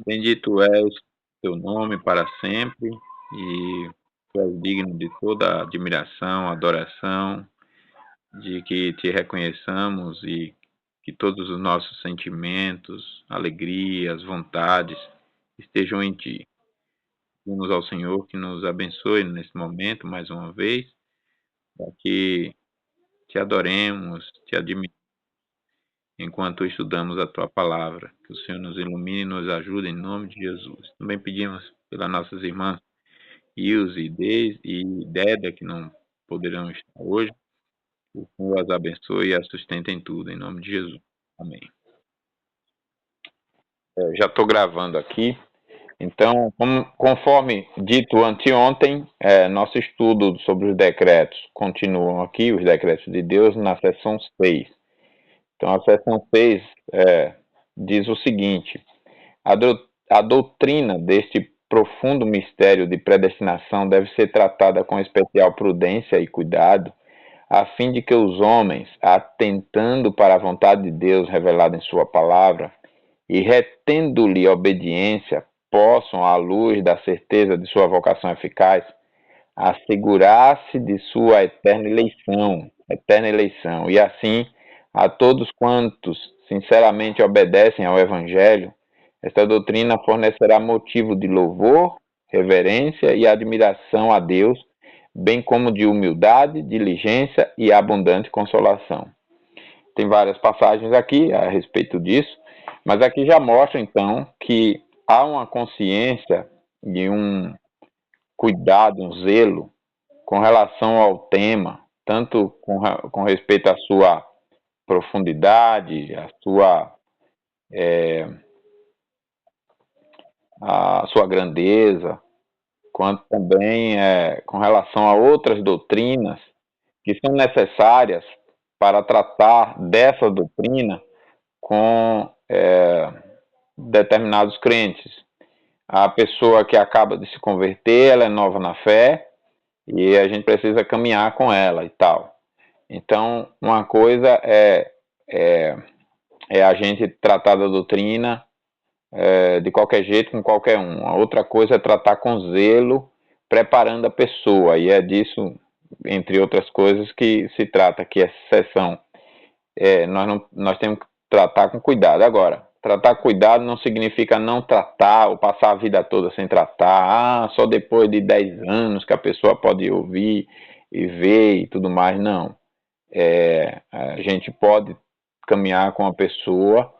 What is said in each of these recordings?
Bendito és teu nome para sempre e tu és digno de toda admiração, adoração, de que te reconheçamos e que todos os nossos sentimentos, alegrias, vontades estejam em ti. Pedimos ao Senhor que nos abençoe nesse momento mais uma vez, para que te adoremos, te admiremos enquanto estudamos a tua palavra. Que o Senhor nos ilumine e nos ajude em nome de Jesus. Também pedimos pelas nossas irmãs Ilse e Deda, que não poderão estar hoje. O Senhor as abençoe e as sustente em tudo, em nome de Jesus. Amém. Já estou gravando aqui. Então, conforme dito anteontem, nosso estudo sobre os decretos continuam aqui, os decretos de Deus, na seção 6. Então, a seção 6 diz o seguinte: a doutrina deste profundo mistério de predestinação deve ser tratada com especial prudência e cuidado, a fim de que os homens, atentando para a vontade de Deus revelada em sua palavra e retendo-lhe obediência, possam, à luz da certeza de sua vocação eficaz, assegurar-se de sua eterna eleição, e assim, a todos quantos sinceramente obedecem ao Evangelho, esta doutrina fornecerá motivo de louvor, reverência e admiração a Deus, bem como de humildade, diligência e abundante consolação. Tem várias passagens aqui a respeito disso, mas aqui já mostra então que há uma consciência e um cuidado, um zelo com relação ao tema, tanto com respeito à sua profundidade, à sua grandeza, quanto também com relação a outras doutrinas que são necessárias para tratar dessa doutrina com determinados crentes. A pessoa que acaba de se converter, ela é nova na fé e a gente precisa caminhar com ela e tal. Então, uma coisa é a gente tratar da doutrina de qualquer jeito com qualquer um. A outra coisa é tratar com zelo, preparando a pessoa, e é disso, entre outras coisas, que se trata aqui essa sessão. Nós temos que tratar com cuidado. Agora, tratar com cuidado não significa não tratar ou passar a vida toda sem tratar. Só depois de 10 anos que a pessoa pode ouvir e ver e tudo mais. Não. A gente pode caminhar com a pessoa,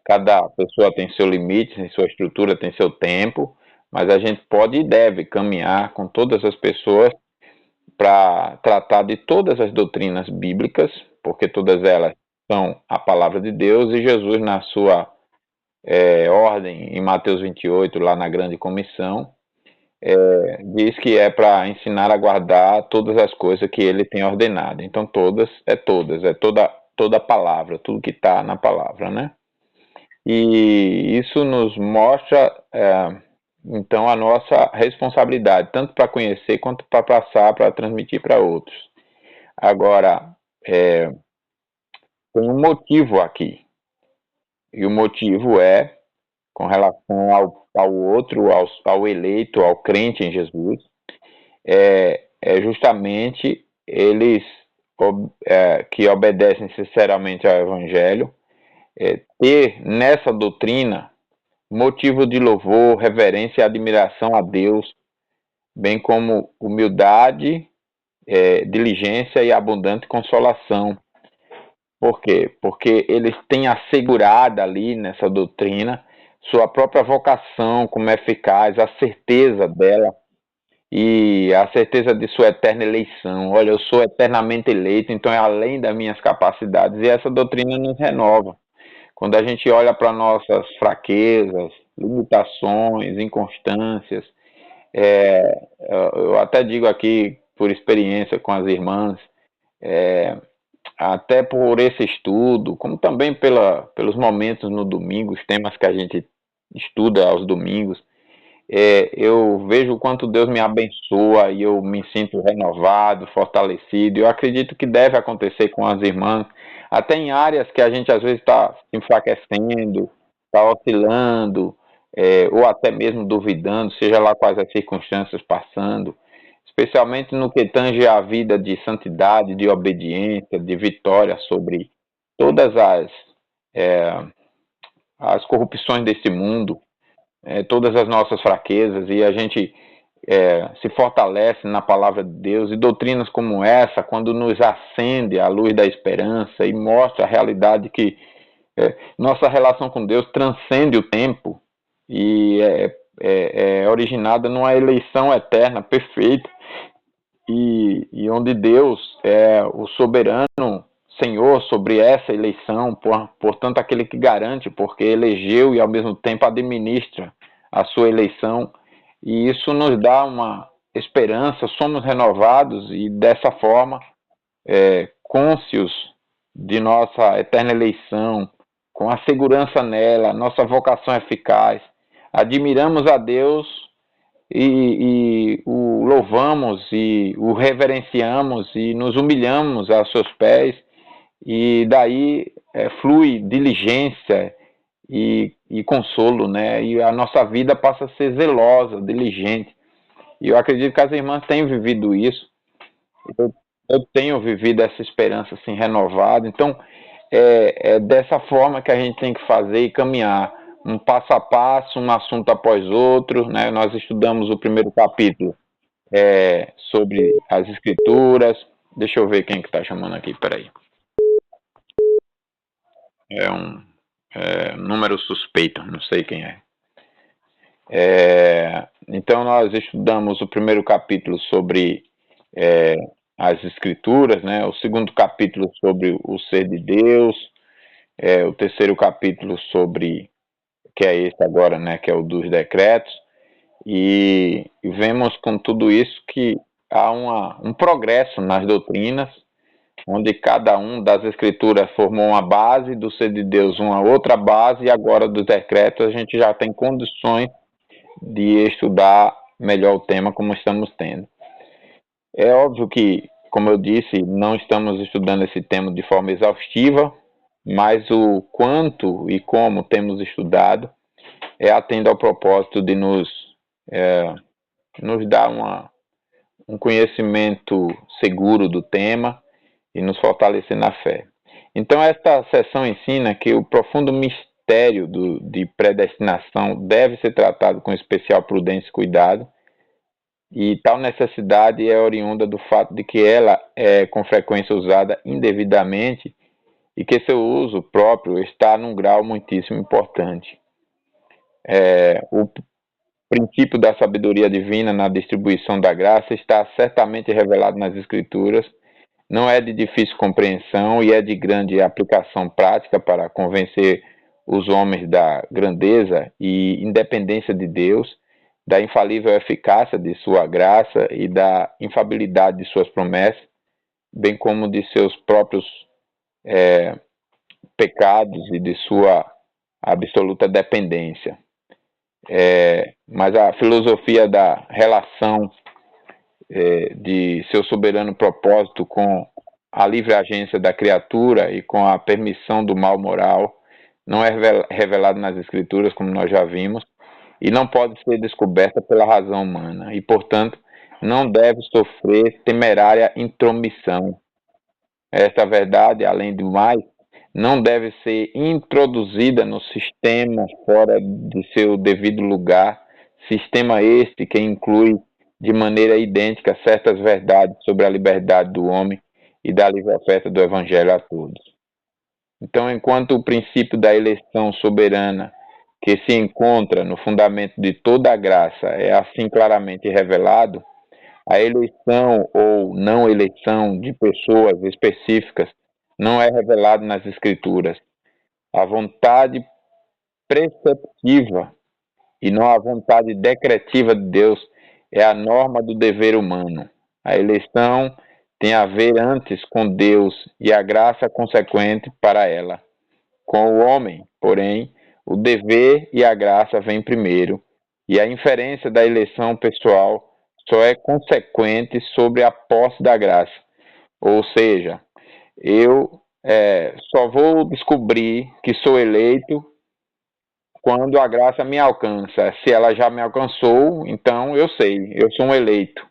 cada pessoa tem seu limite, tem sua estrutura, tem seu tempo, mas a gente pode e deve caminhar com todas as pessoas para tratar de todas as doutrinas bíblicas, porque todas elas são a palavra de Deus, e Jesus, na sua ordem, em Mateus 28, lá na grande comissão, diz que é para ensinar a guardar todas as coisas que ele tem ordenado. Então, todas, é toda a palavra, tudo que está na palavra, né? E isso nos mostra, então, a nossa responsabilidade, tanto para conhecer quanto para passar, para transmitir para outros. Agora, tem um motivo aqui, e o motivo é com relação ao outro, ao eleito, ao crente em Jesus, é justamente eles que obedecem sinceramente ao Evangelho, ter nessa doutrina motivo de louvor, reverência e admiração a Deus, bem como humildade, diligência e abundante consolação. Por quê? Porque eles têm assegurado ali nessa doutrina sua própria vocação como eficaz, a certeza dela e a certeza de sua eterna eleição. Olha, eu sou eternamente eleito, então é além das minhas capacidades, e essa doutrina nos renova. Quando a gente olha para nossas fraquezas, limitações, inconstâncias, eu até digo aqui por experiência com as irmãs, até por esse estudo, como também pelos momentos no domingo, os temas que a gente estuda aos domingos, eu vejo o quanto Deus me abençoa e eu me sinto renovado, fortalecido. Eu acredito que deve acontecer com as irmãs, até em áreas que a gente às vezes está se enfraquecendo, está oscilando, ou até mesmo duvidando, seja lá quais as circunstâncias passando, especialmente no que tange à vida de santidade, de obediência, de vitória sobre todas é, as corrupções desse mundo, todas as nossas fraquezas, e a gente se fortalece na palavra de Deus, e doutrinas como essa, quando nos acende a luz da esperança e mostra a realidade que nossa relação com Deus transcende o tempo e é originada numa eleição eterna, perfeita, e onde Deus é o soberano Senhor sobre essa eleição, portanto, aquele que garante, porque elegeu e ao mesmo tempo administra a sua eleição, e isso nos dá uma esperança, somos renovados e dessa forma, cônscios de nossa eterna eleição, com a segurança nela, nossa vocação eficaz, admiramos a Deus e o louvamos e o reverenciamos e nos humilhamos aos seus pés, e daí flui diligência e consolo, né? E a nossa vida passa a ser zelosa, diligente. E eu acredito que as irmãs têm vivido isso. Eu, eu tenho vivido essa esperança assim renovada. Então, é dessa forma que a gente tem que fazer e caminhar, um passo a passo, um assunto após outro, né? Nós estudamos o primeiro capítulo sobre as escrituras. Deixa eu ver quem que está chamando aqui, peraí. É um número suspeito, não sei quem é. Então nós estudamos o primeiro capítulo sobre as escrituras, né? O segundo capítulo sobre o ser de Deus, o terceiro capítulo sobre, que é esse agora, né? Que é o dos decretos, e vemos com tudo isso que há um progresso nas doutrinas, onde cada um das escrituras formou uma base, do ser de Deus uma outra base, e agora dos decretos a gente já tem condições de estudar melhor o tema como estamos tendo. É óbvio que, como eu disse, não estamos estudando esse tema de forma exaustiva, mas o quanto e como temos estudado atende ao propósito de nos dar um conhecimento seguro do tema e nos fortalecer na fé. Então, esta sessão ensina que o profundo mistério de predestinação deve ser tratado com especial prudência e cuidado, e tal necessidade é oriunda do fato de que ela é com frequência usada indevidamente e que seu uso próprio está num grau muitíssimo importante. O princípio da sabedoria divina na distribuição da graça está certamente revelado nas Escrituras, não é de difícil compreensão e é de grande aplicação prática para convencer os homens da grandeza e independência de Deus, da infalível eficácia de sua graça e da infalibilidade de suas promessas, bem como de seus próprios pecados e de sua absoluta dependência. Mas a filosofia da relação de seu soberano propósito com a livre agência da criatura e com a permissão do mal moral não é revelado nas Escrituras, como nós já vimos, e não pode ser descoberta pela razão humana, e, portanto, não deve sofrer temerária intromissão. Esta verdade, além do mais, não deve ser introduzida no sistema fora de seu devido lugar, sistema este que inclui de maneira idêntica certas verdades sobre a liberdade do homem e da livre oferta do Evangelho a todos. Então, enquanto o princípio da eleição soberana, que se encontra no fundamento de toda a graça, é assim claramente revelado, a eleição ou não eleição de pessoas específicas não é revelado nas Escrituras. A vontade preceptiva e não a vontade decretiva de Deus é a norma do dever humano. A eleição tem a ver antes com Deus e a graça consequente para ela. Com o homem, porém, o dever e a graça vêm primeiro, e a inferência da eleição pessoal só é consequente sobre a posse da graça. Ou seja, eu só vou descobrir que sou eleito quando a graça me alcança. Se ela já me alcançou, então eu sei, eu sou um eleito.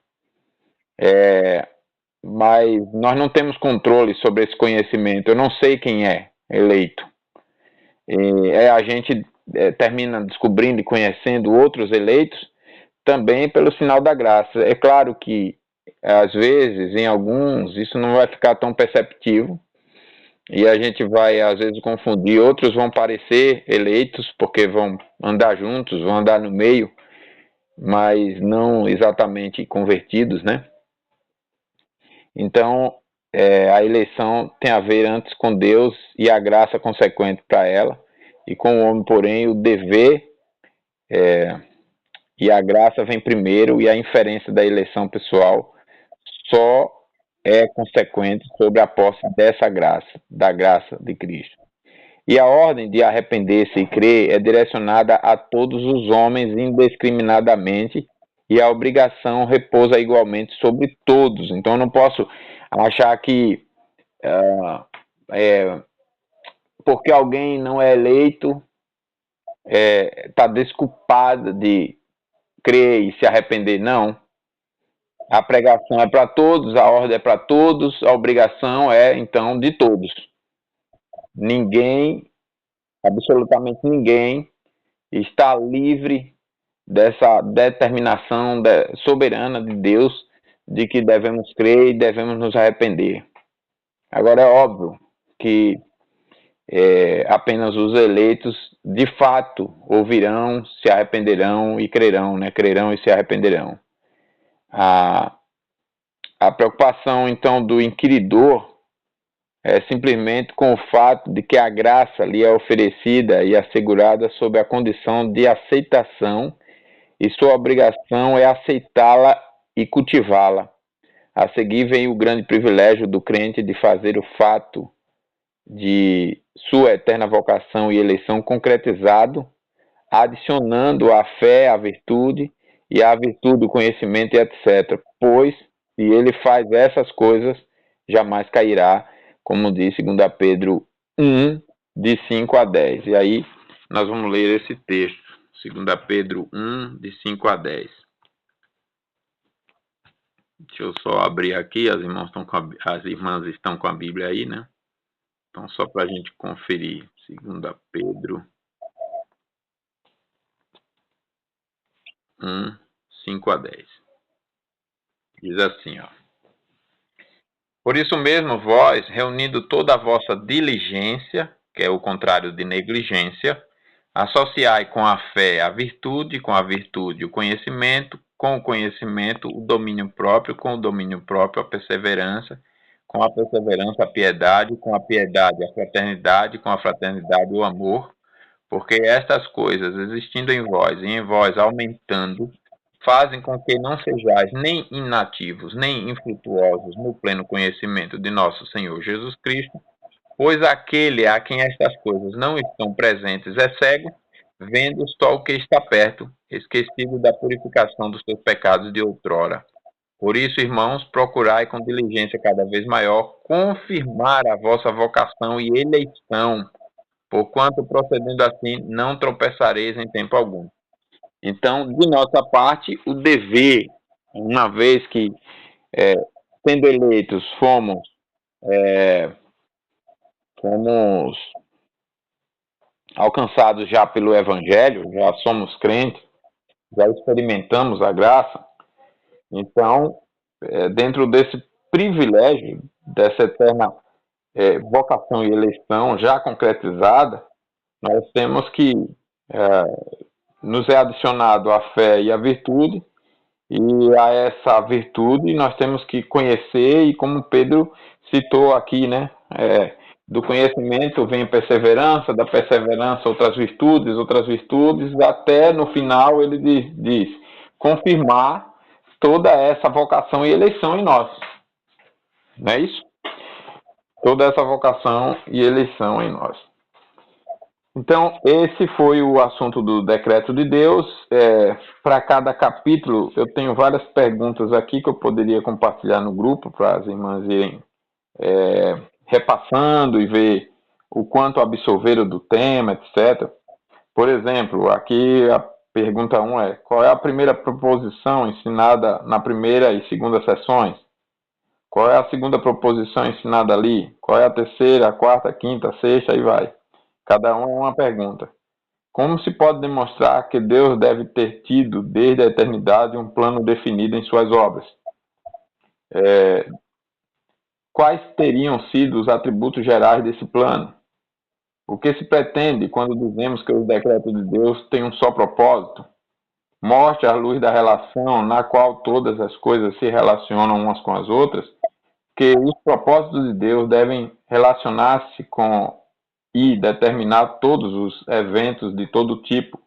Mas nós não temos controle sobre esse conhecimento. Eu não sei quem é eleito. A gente termina descobrindo e conhecendo outros eleitos também pelo sinal da graça. É claro que, às vezes, em alguns, isso não vai ficar tão perceptível, e a gente vai, às vezes, confundir. Outros vão parecer eleitos, porque vão andar juntos, vão andar no meio, mas não exatamente convertidos, né? Então, a eleição tem a ver antes com Deus e a graça consequente para ela, e com o homem, porém, o dever e a graça vem primeiro, e a inferência da eleição pessoal só é consequente sobre a posse dessa graça, da graça de Cristo. E a ordem de arrepender-se e crer é direcionada a todos os homens indiscriminadamente, e a obrigação repousa igualmente sobre todos. Então eu não posso achar que porque alguém não é eleito está desculpado de crer e se arrepender. Não. A pregação é para todos, a ordem é para todos, a obrigação é, então, de todos. Ninguém, absolutamente ninguém, está livre dessa determinação soberana de Deus de que devemos crer e devemos nos arrepender. Agora, é óbvio que apenas os eleitos, de fato, ouvirão, se arrependerão e crerão, né? Crerão e se arrependerão. A preocupação, então, do inquiridor é simplesmente com o fato de que a graça lhe é oferecida e assegurada sob a condição de aceitação, e sua obrigação é aceitá-la e cultivá-la. A seguir vem o grande privilégio do crente de fazer o fato de sua eterna vocação e eleição concretizado, adicionando à fé a virtude, e à virtude o conhecimento, e etc. Pois, se ele faz essas coisas, jamais cairá, como diz 2 Pedro 1, de 5 a 10. E aí nós vamos ler esse texto, 2 Pedro 1, de 5 a 10. Deixa eu só abrir aqui, as irmãs estão com a Bíblia aí, né? Então, só para a gente conferir, 2 Pedro 1, 5 a 10. Diz assim, ó. Por isso mesmo, vós, reunindo toda a vossa diligência, que é o contrário de negligência, associai com a fé a virtude, com a virtude o conhecimento, com o conhecimento o domínio próprio, com o domínio próprio a perseverança, com a perseverança a piedade, com a piedade a fraternidade, com a fraternidade o amor, porque estas coisas, existindo em vós e em vós aumentando, fazem com que não sejais nem inativos, nem infrutuosos no pleno conhecimento de nosso Senhor Jesus Cristo, pois aquele a quem estas coisas não estão presentes é cego, vendo só o que está perto, esquecido da purificação dos seus pecados de outrora. Por isso, irmãos, procurai com diligência cada vez maior confirmar a vossa vocação e eleição, porquanto procedendo assim não tropeçareis em tempo algum. Então, de nossa parte, o dever, uma vez que, sendo eleitos, fomos alcançados já pelo Evangelho, já somos crentes, já experimentamos a graça, então, dentro desse privilégio, dessa eterna vocação e eleição já concretizada, nós temos que nos é adicionado a fé e a virtude, e a essa virtude nós temos que conhecer, e como Pedro citou aqui, né? Do conhecimento vem perseverança, da perseverança outras virtudes, até no final ele diz confirmar toda essa vocação e eleição em nós. Não é isso? Toda essa vocação e eleição em nós. Então, esse foi o assunto do decreto de Deus. Para cada capítulo, eu tenho várias perguntas aqui que eu poderia compartilhar no grupo para as irmãs irem repassando e ver o quanto absorveram do tema, etc. Por exemplo, aqui a pergunta 1 é: qual é a primeira proposição ensinada na primeira e segunda sessões? Qual é a segunda proposição ensinada ali? Qual é a terceira, a quarta, a quinta, a sexta, aí vai. Cada um é uma pergunta. Como se pode demonstrar que Deus deve ter tido, desde a eternidade, um plano definido em suas obras? É, quais teriam sido os atributos gerais desse plano? O que se pretende quando dizemos que os decretos de Deus têm um só propósito? Mostre à luz da relação na qual todas as coisas se relacionam umas com as outras, que os propósitos de Deus devem relacionar-se com e determinar todos os eventos de todo tipo.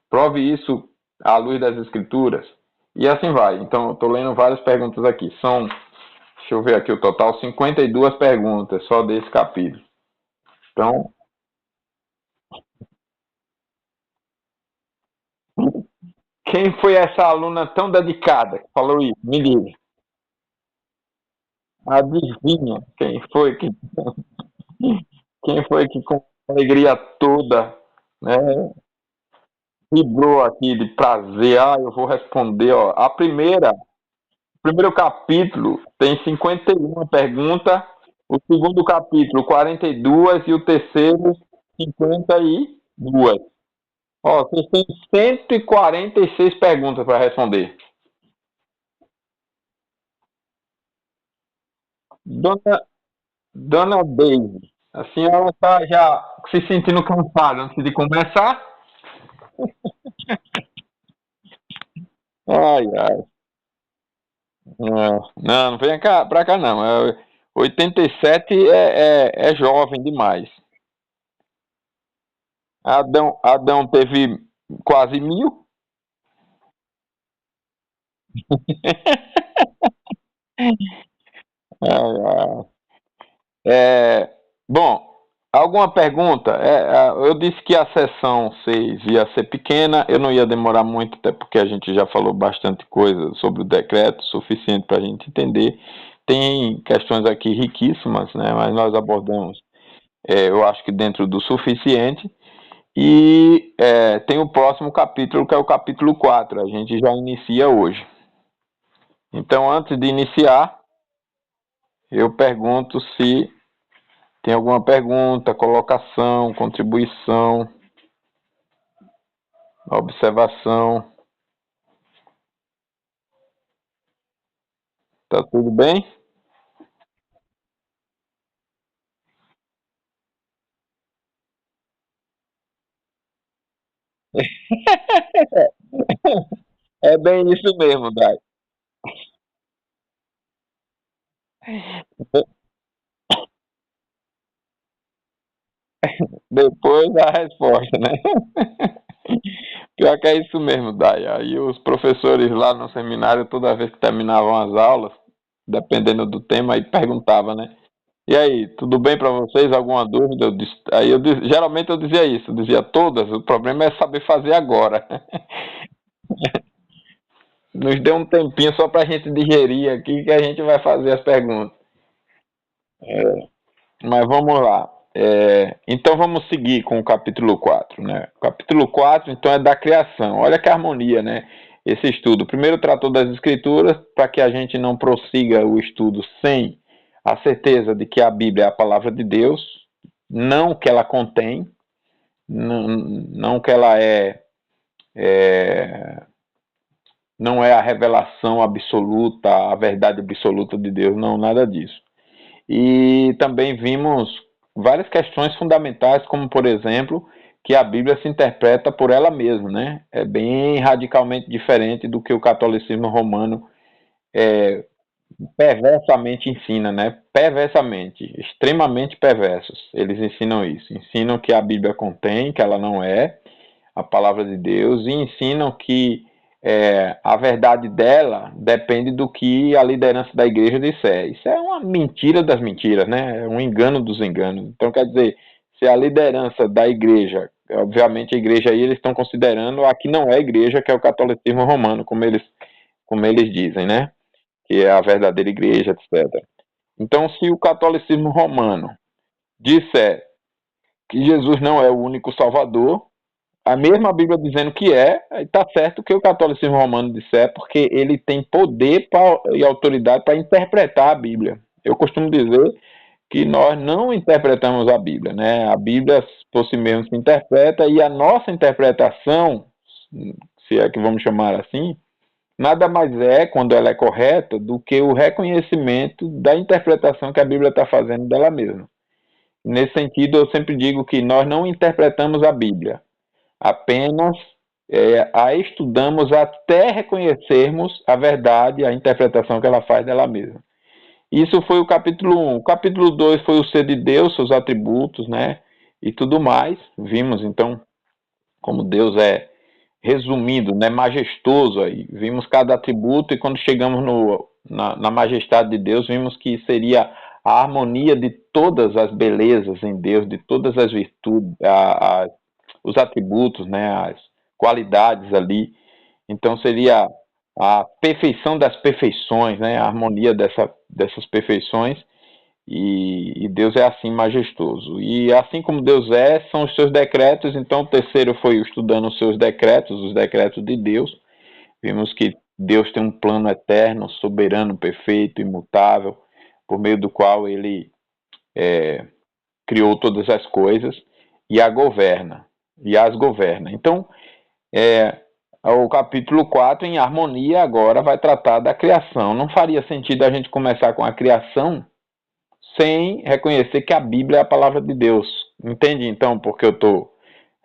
Prove isso à luz das Escrituras. E assim vai. Então, eu estou lendo várias perguntas aqui. São, deixa eu ver aqui o total, 52 perguntas só desse capítulo. Então, quem foi essa aluna tão dedicada que falou isso? Me diga. Adivinha quem foi que com alegria toda, né, vibrou aqui de prazer. Ah, eu vou responder, ó. O primeiro capítulo tem 51 perguntas, o segundo capítulo 42 e o terceiro 52. Ó, vocês têm 146 perguntas para responder. Dona, Dona Daisy, a senhora está já se sentindo cansada antes de começar? Ai, ai. Não, não vem cá, pra cá não. 87 é jovem demais. Adão teve quase 1000. Ai, ai. Bom, alguma pergunta? Eu disse que a sessão 6 ia ser pequena, eu não ia demorar muito, até porque a gente já falou bastante coisa sobre o decreto, suficiente para a gente entender. Tem questões aqui riquíssimas, né, mas nós abordamos, eu acho que dentro do suficiente. E tem o próximo capítulo, que é o capítulo 4. A gente já inicia hoje. Então, antes de iniciar, eu pergunto se tem alguma pergunta, colocação, contribuição, observação. Tá tudo bem? É bem isso mesmo, Dai. Depois a resposta, né? Pior que é isso mesmo, Dai. Aí os professores lá no seminário, toda vez que terminavam as aulas, dependendo do tema, aí perguntava, né? E aí, tudo bem para vocês? Alguma dúvida? Geralmente eu dizia isso, eu dizia todas, o problema é saber fazer agora. Nos dê um tempinho só para a gente digerir aqui que a gente vai fazer as perguntas. Mas vamos lá. Então vamos seguir com o capítulo 4, né? O capítulo 4, então, é da criação. Olha que harmonia, né? Esse estudo. Primeiro tratou das escrituras, para que a gente não prossiga o estudo sem a certeza de que a Bíblia é a palavra de Deus, não que ela contém, não que ela não é a revelação absoluta, a verdade absoluta de Deus, não, nada disso. E também vimos várias questões fundamentais, como, por exemplo, que a Bíblia se interpreta por ela mesma, né? É bem radicalmente diferente do que o catolicismo romano perversamente ensina, né? Perversamente, extremamente perversos. Eles ensinam isso. Ensinam que a Bíblia contém, que ela não é a palavra de Deus, e ensinam que a verdade dela depende do que a liderança da igreja disser. Isso é uma mentira das mentiras, né? É um engano dos enganos. Então, quer dizer, se a liderança da igreja, obviamente a igreja aí eles estão considerando a que não é igreja, que é o catolicismo romano, como eles dizem, né? Que é a verdadeira igreja, etc. Então, se o catolicismo romano disser que Jesus não é o único salvador, A mesma Bíblia dizendo que está certo que o catolicismo romano disser, porque ele tem poder e autoridade para interpretar a Bíblia. Eu costumo dizer que nós não interpretamos a Bíblia, né? A Bíblia por si mesma se interpreta e a nossa interpretação, se é que vamos chamar assim, nada mais é, quando ela é correta, do que o reconhecimento da interpretação que a Bíblia está fazendo dela mesma. Nesse sentido, eu sempre digo que nós não interpretamos a Bíblia, apenas a estudamos até reconhecermos a verdade, a interpretação que ela faz dela mesma. Isso foi o capítulo 1. O capítulo 2 foi o ser de Deus, seus atributos, né? E tudo mais. Vimos, então, como Deus é resumido, né? Majestoso aí. Vimos cada atributo e quando chegamos na majestade de Deus, vimos que seria a harmonia de todas as belezas em Deus, de todas as virtudes, os atributos, né? As qualidades ali. Então seria a perfeição das perfeições, né? A harmonia dessas perfeições. E Deus é assim majestoso. E assim como Deus são os seus decretos. Então o terceiro foi estudando os seus decretos, os decretos de Deus. Vimos que Deus tem um plano eterno, soberano, perfeito, imutável, por meio do qual ele criou todas as coisas e a governa, e as governa. Então, o capítulo 4, em harmonia, agora vai tratar da criação. Não faria sentido a gente começar com a criação sem reconhecer que a Bíblia é a palavra de Deus. Entende, então, porque eu estou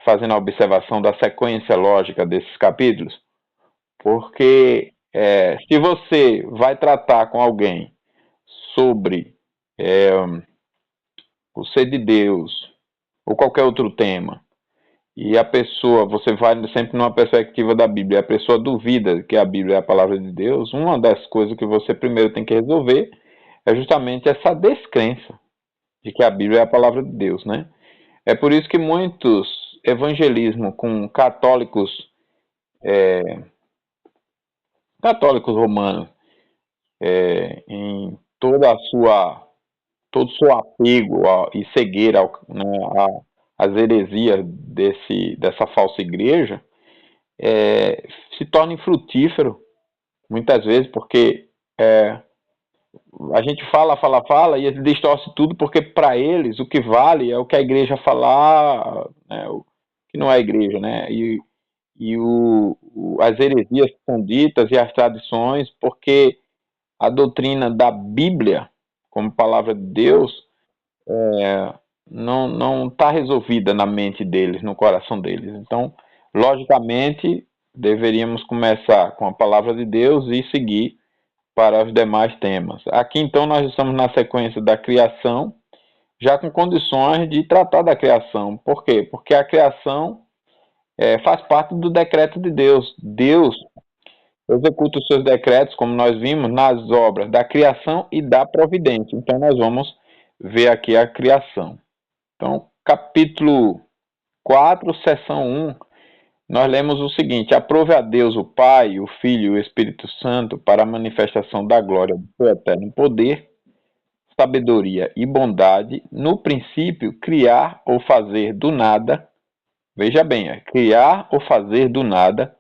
fazendo a observação da sequência lógica desses capítulos? Porque se você vai tratar com alguém sobre o ser de Deus ou qualquer outro tema, e a pessoa, você vai sempre numa perspectiva da Bíblia, a pessoa duvida que a Bíblia é a palavra de Deus, uma das coisas que você primeiro tem que resolver é justamente essa descrença de que a Bíblia é a palavra de Deus, né? É por isso que muitos evangelismo com católicos romanos, em toda a sua todo o seu apego e cegueira né, às heresias dessa falsa igreja, se torna infrutífero muitas vezes, porque a gente fala e eles distorcem tudo, porque para eles o que vale é o que a igreja falar, né, o que não é a igreja, né? As heresias que são ditas e as tradições, porque a doutrina da Bíblia, como palavra de Deus, não está resolvida na mente deles, no coração deles. Então, logicamente, deveríamos começar com a palavra de Deus e seguir para os demais temas. Aqui, então, nós estamos na sequência da criação, já com condições de tratar da criação. Por quê? Porque a criação faz parte do decreto de Deus. Deus executa os seus decretos, como nós vimos, nas obras da criação e da providência. Então, nós vamos ver aqui a criação. Então, capítulo 4, seção 1, nós lemos o seguinte: aprove a Deus o Pai, o Filho e o Espírito Santo para a manifestação da glória do seu eterno poder, sabedoria e bondade, no princípio, criar ou fazer do nada, veja bem, criar ou fazer do nada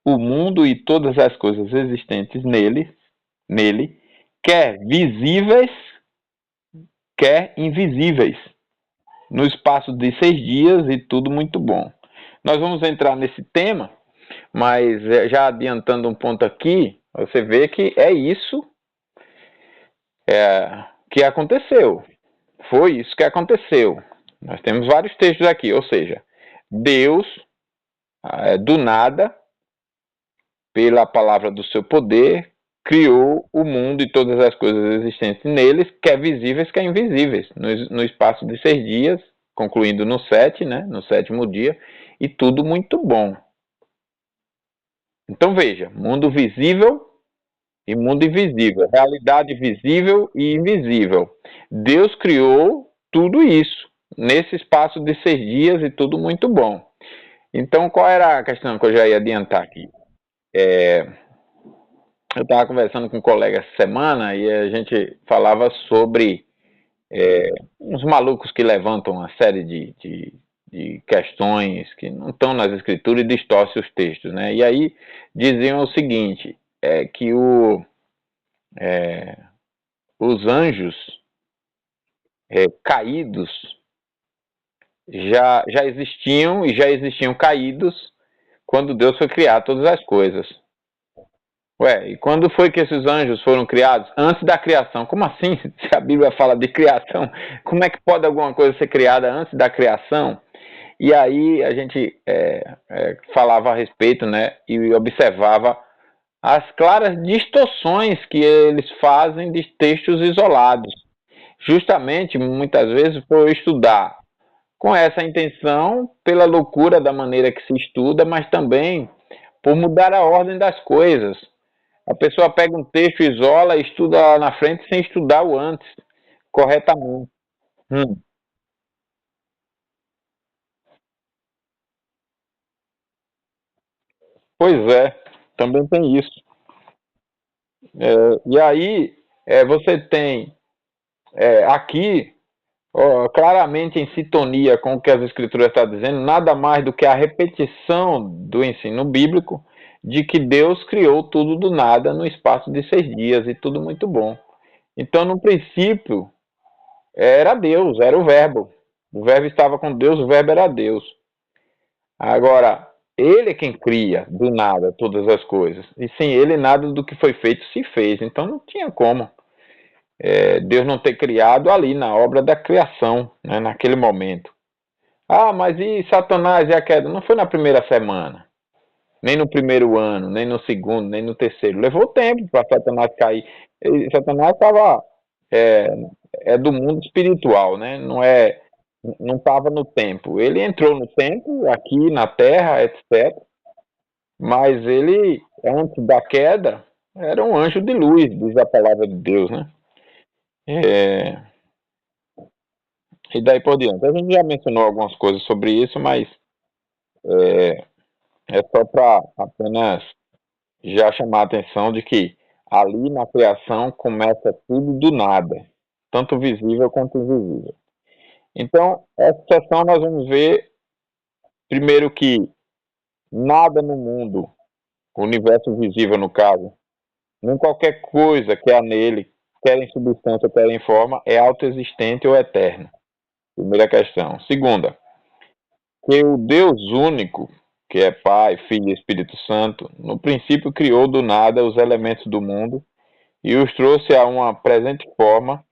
o mundo e todas as coisas existentes nele, quer visíveis, quer invisíveis, no espaço de 6 dias e tudo muito bom. Nós vamos entrar nesse tema, mas já adiantando um ponto aqui, você vê que é isso que aconteceu. Foi isso que aconteceu. Nós temos vários textos aqui, ou seja, Deus, do nada, pela palavra do seu poder, criou o mundo e todas as coisas existentes neles, quer visíveis, quer invisíveis, no espaço de 6 dias, concluindo no 7, né, no 7º dia, e tudo muito bom. Então veja, mundo visível e mundo invisível, realidade visível e invisível. Deus criou tudo isso nesse espaço de 6 dias e tudo muito bom. Então qual era a questão que eu já ia adiantar aqui? Eu estava conversando com um colega essa semana e a gente falava sobre uns malucos que levantam uma série de questões que não estão nas escrituras e distorce os textos, né? E aí diziam o seguinte, que os anjos caídos já existiam e já existiam caídos quando Deus foi criar todas as coisas. Ué, e quando foi que esses anjos foram criados? Antes da criação. Como assim? Se a Bíblia fala de criação, como é que pode alguma coisa ser criada antes da criação? E aí a gente falava a respeito, né, e observava as claras distorções que eles fazem de textos isolados. Justamente, muitas vezes, por estudar com essa intenção, pela loucura da maneira que se estuda, mas também por mudar a ordem das coisas. A pessoa pega um texto, isola, estuda lá na frente sem estudar o antes, corretamente. Hum, pois é, também tem isso. E aí, você tem aqui, ó, claramente em sintonia com o que as Escrituras estão dizendo, nada mais do que a repetição do ensino bíblico de que Deus criou tudo do nada no espaço de 6 dias e tudo muito bom. Então, no princípio, era Deus, era o Verbo. O Verbo estava com Deus, o Verbo era Deus. Agora, ele é quem cria do nada todas as coisas. E sem ele, nada do que foi feito se fez. Então, não tinha como Deus não ter criado ali na obra da criação, né, naquele momento. Ah, mas e Satanás e a queda? Não foi na primeira semana, nem no primeiro ano, nem no segundo, nem no terceiro. Levou tempo para Satanás cair. Satanás estava é, do mundo espiritual, né? Não estava no tempo. Ele entrou no tempo, aqui na Terra, etc. Mas ele, antes da queda, era um anjo de luz, diz a palavra de Deus, né? É, e daí por diante. A gente já mencionou algumas coisas sobre isso, mas é só para apenas já chamar a atenção de que ali na criação começa tudo do nada, tanto visível quanto invisível. Então, essa sessão nós vamos ver, primeiro, que nada no mundo, o universo visível no caso, nem qualquer coisa que há nele, quer em substância, quer em forma, é autoexistente ou eterno. Primeira questão. Segunda, que o Deus único, que é Pai, Filho e Espírito Santo, no princípio criou do nada os elementos do mundo e os trouxe a uma presente forma,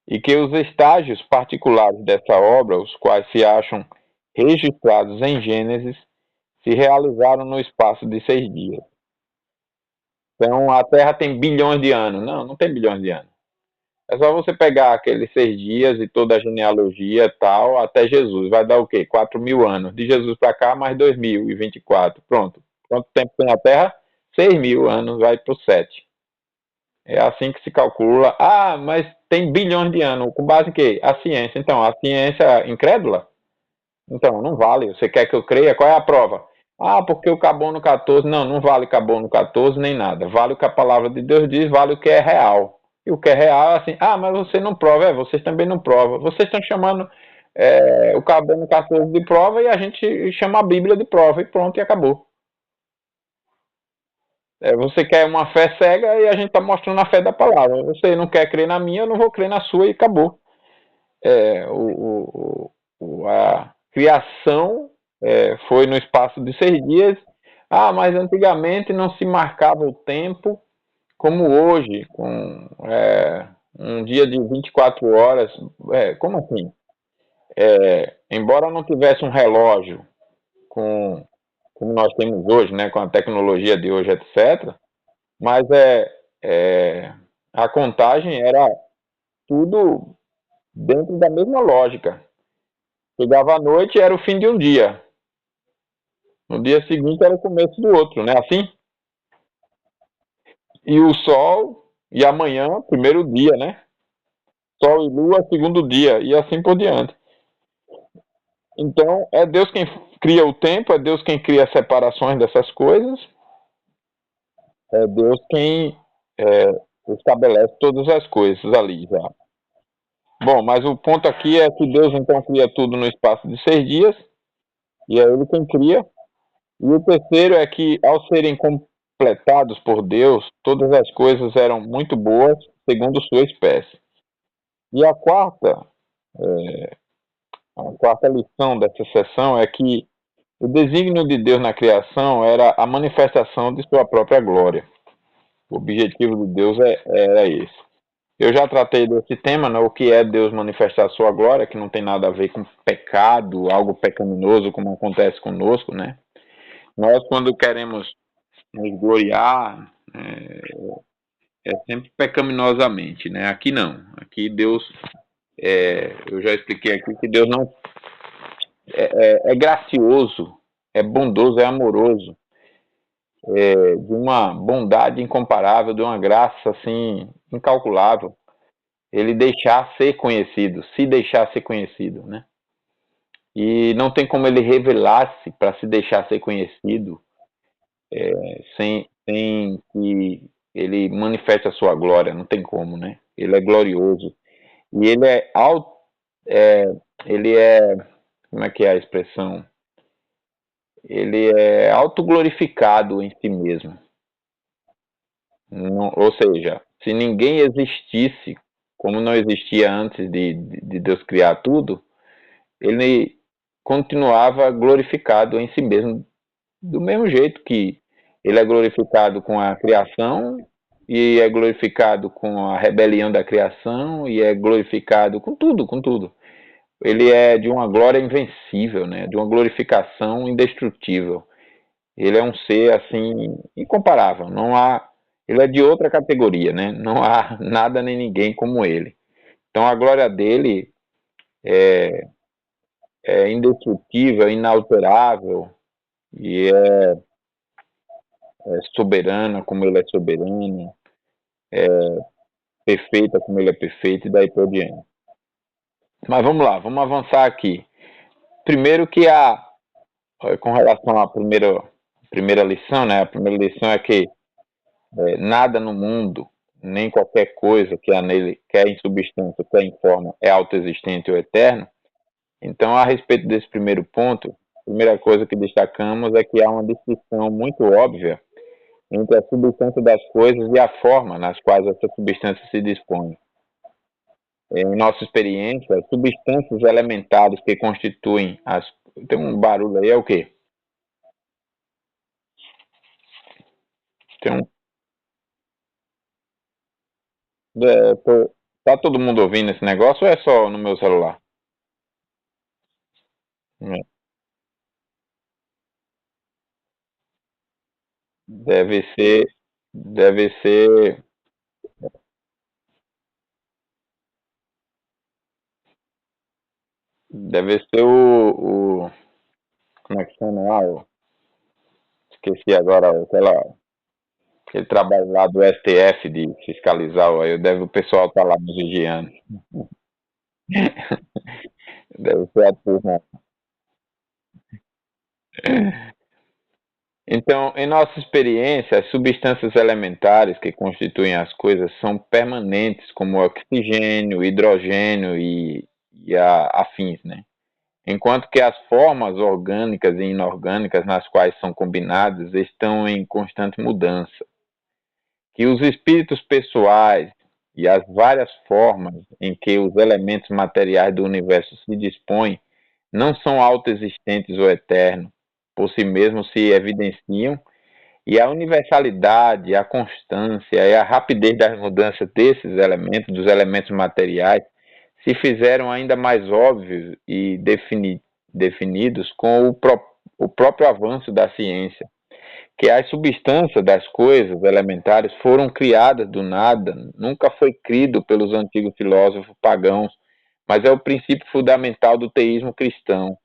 e que os estágios particulares dessa obra, os quais se acham registrados em Gênesis, se realizaram no espaço de 6 dias. Então a Terra tem bilhões de anos. Não, não tem bilhões de anos. É só você pegar aqueles 6 dias e toda a genealogia tal, até Jesus. Vai dar o quê? 4.000 anos. De Jesus para cá, mais 2024. Pronto. Quanto tempo tem a Terra? 6.000 anos, vai para o 7. É assim que se calcula. Ah, mas tem bilhões de anos. Com base em quê? A ciência. Então, a ciência incrédula? Então, não vale. Você quer que eu creia? Qual é a prova? Ah, porque o carbono 14. Não, não vale carbono 14 nem nada. Vale o que a palavra de Deus diz, vale o que é real. E o que é real é assim, ah, mas você não prova. Vocês também não provam. Vocês estão chamando o carbono 14 de prova e a gente chama a Bíblia de prova e pronto, e acabou. Você quer uma fé cega e a gente está mostrando a fé da palavra. Você não quer crer na minha, eu não vou crer na sua e acabou. A criação foi no espaço de 6 dias. Ah, mas antigamente não se marcava o tempo como hoje, com um dia de 24 horas. Como assim? Embora não tivesse um relógio com, como nós temos hoje, né, com a tecnologia de hoje, etc., mas a contagem era tudo dentro da mesma lógica. Chegava à noite, era o fim de um dia. No dia seguinte era o começo do outro, né? Assim? E o sol, e amanhã, primeiro dia, né? Sol e lua, segundo dia, e assim por diante. Então, é Deus quem cria o tempo, é Deus quem cria as separações dessas coisas, é Deus quem estabelece todas as coisas ali já. Bom, mas o ponto aqui é que Deus então cria tudo no espaço de 6 dias, e é Ele quem cria. E o terceiro é que, ao serem completados por Deus, todas as coisas eram muito boas, segundo sua espécie. E a quarta lição dessa sessão é que o desígnio de Deus na criação era a manifestação de sua própria glória. O objetivo de Deus era esse. Eu já tratei desse tema, né, o que é Deus manifestar sua glória, que não tem nada a ver com pecado, algo pecaminoso, como acontece conosco, né? Nós, quando queremos nos gloriar, é sempre pecaminosamente, né? Aqui não. Aqui Deus, eu já expliquei aqui que Deus não é gracioso, é bondoso, é amoroso, de uma bondade incomparável, de uma graça assim incalculável. Ele deixar ser conhecido, se deixar ser conhecido, né? E não tem como ele revelar-se para se deixar ser conhecido sem que ele manifeste a sua glória, não tem como, né? Ele é glorioso. E é, ele é, como é que é a expressão? Ele é autoglorificado em si mesmo. Não, ou seja, se ninguém existisse, como não existia antes de Deus criar tudo, ele continuava glorificado em si mesmo, do mesmo jeito que ele é glorificado com a criação, e é glorificado com a rebelião da criação, e é glorificado com tudo, com tudo. Ele é de uma glória invencível, né? De uma glorificação indestrutível. Ele é um ser assim incomparável. Não há, ele é de outra categoria, né? Não há nada nem ninguém como ele. Então a glória dele é indestrutível, inalterável e é soberana como ele é soberano, perfeita como ele é perfeito e daí por diante. Mas vamos lá, vamos avançar aqui. Primeiro que com relação à primeira lição, né? A primeira lição é que nada no mundo, nem qualquer coisa que há nele, quer em substância, quer em forma, é autoexistente ou eterno. Então, a respeito desse primeiro ponto, a primeira coisa que destacamos é que há uma distinção muito óbvia entre a substância das coisas e a forma nas quais essa substância se dispõe. Em nossa experiência, as substâncias elementares que constituem as. Tem um barulho aí, é o quê? Tem um. Tá todo mundo ouvindo esse negócio ou é só no meu celular? É. Deve ser. Deve ser. Deve ser como é que chama lá? Esqueci agora aquele trabalho lá do STF de fiscalizar, aí deve o pessoal estar lá nos vigiando. Deve ser a turma. Então, em nossa experiência, as substâncias elementares que constituem as coisas são permanentes, como o oxigênio, hidrogênio e afins, né? Enquanto que as formas orgânicas e inorgânicas nas quais são combinadas estão em constante mudança. Que os espíritos pessoais e as várias formas em que os elementos materiais do universo se dispõem não são autoexistentes ou eternos, por si mesmos se evidenciam, e a universalidade, a constância e a rapidez das mudanças desses elementos, dos elementos materiais, se fizeram ainda mais óbvios e definidos com o próprio avanço da ciência, que as substâncias das coisas elementares foram criadas do nada, nunca foi crido pelos antigos filósofos pagãos, mas é o princípio fundamental do teísmo cristão.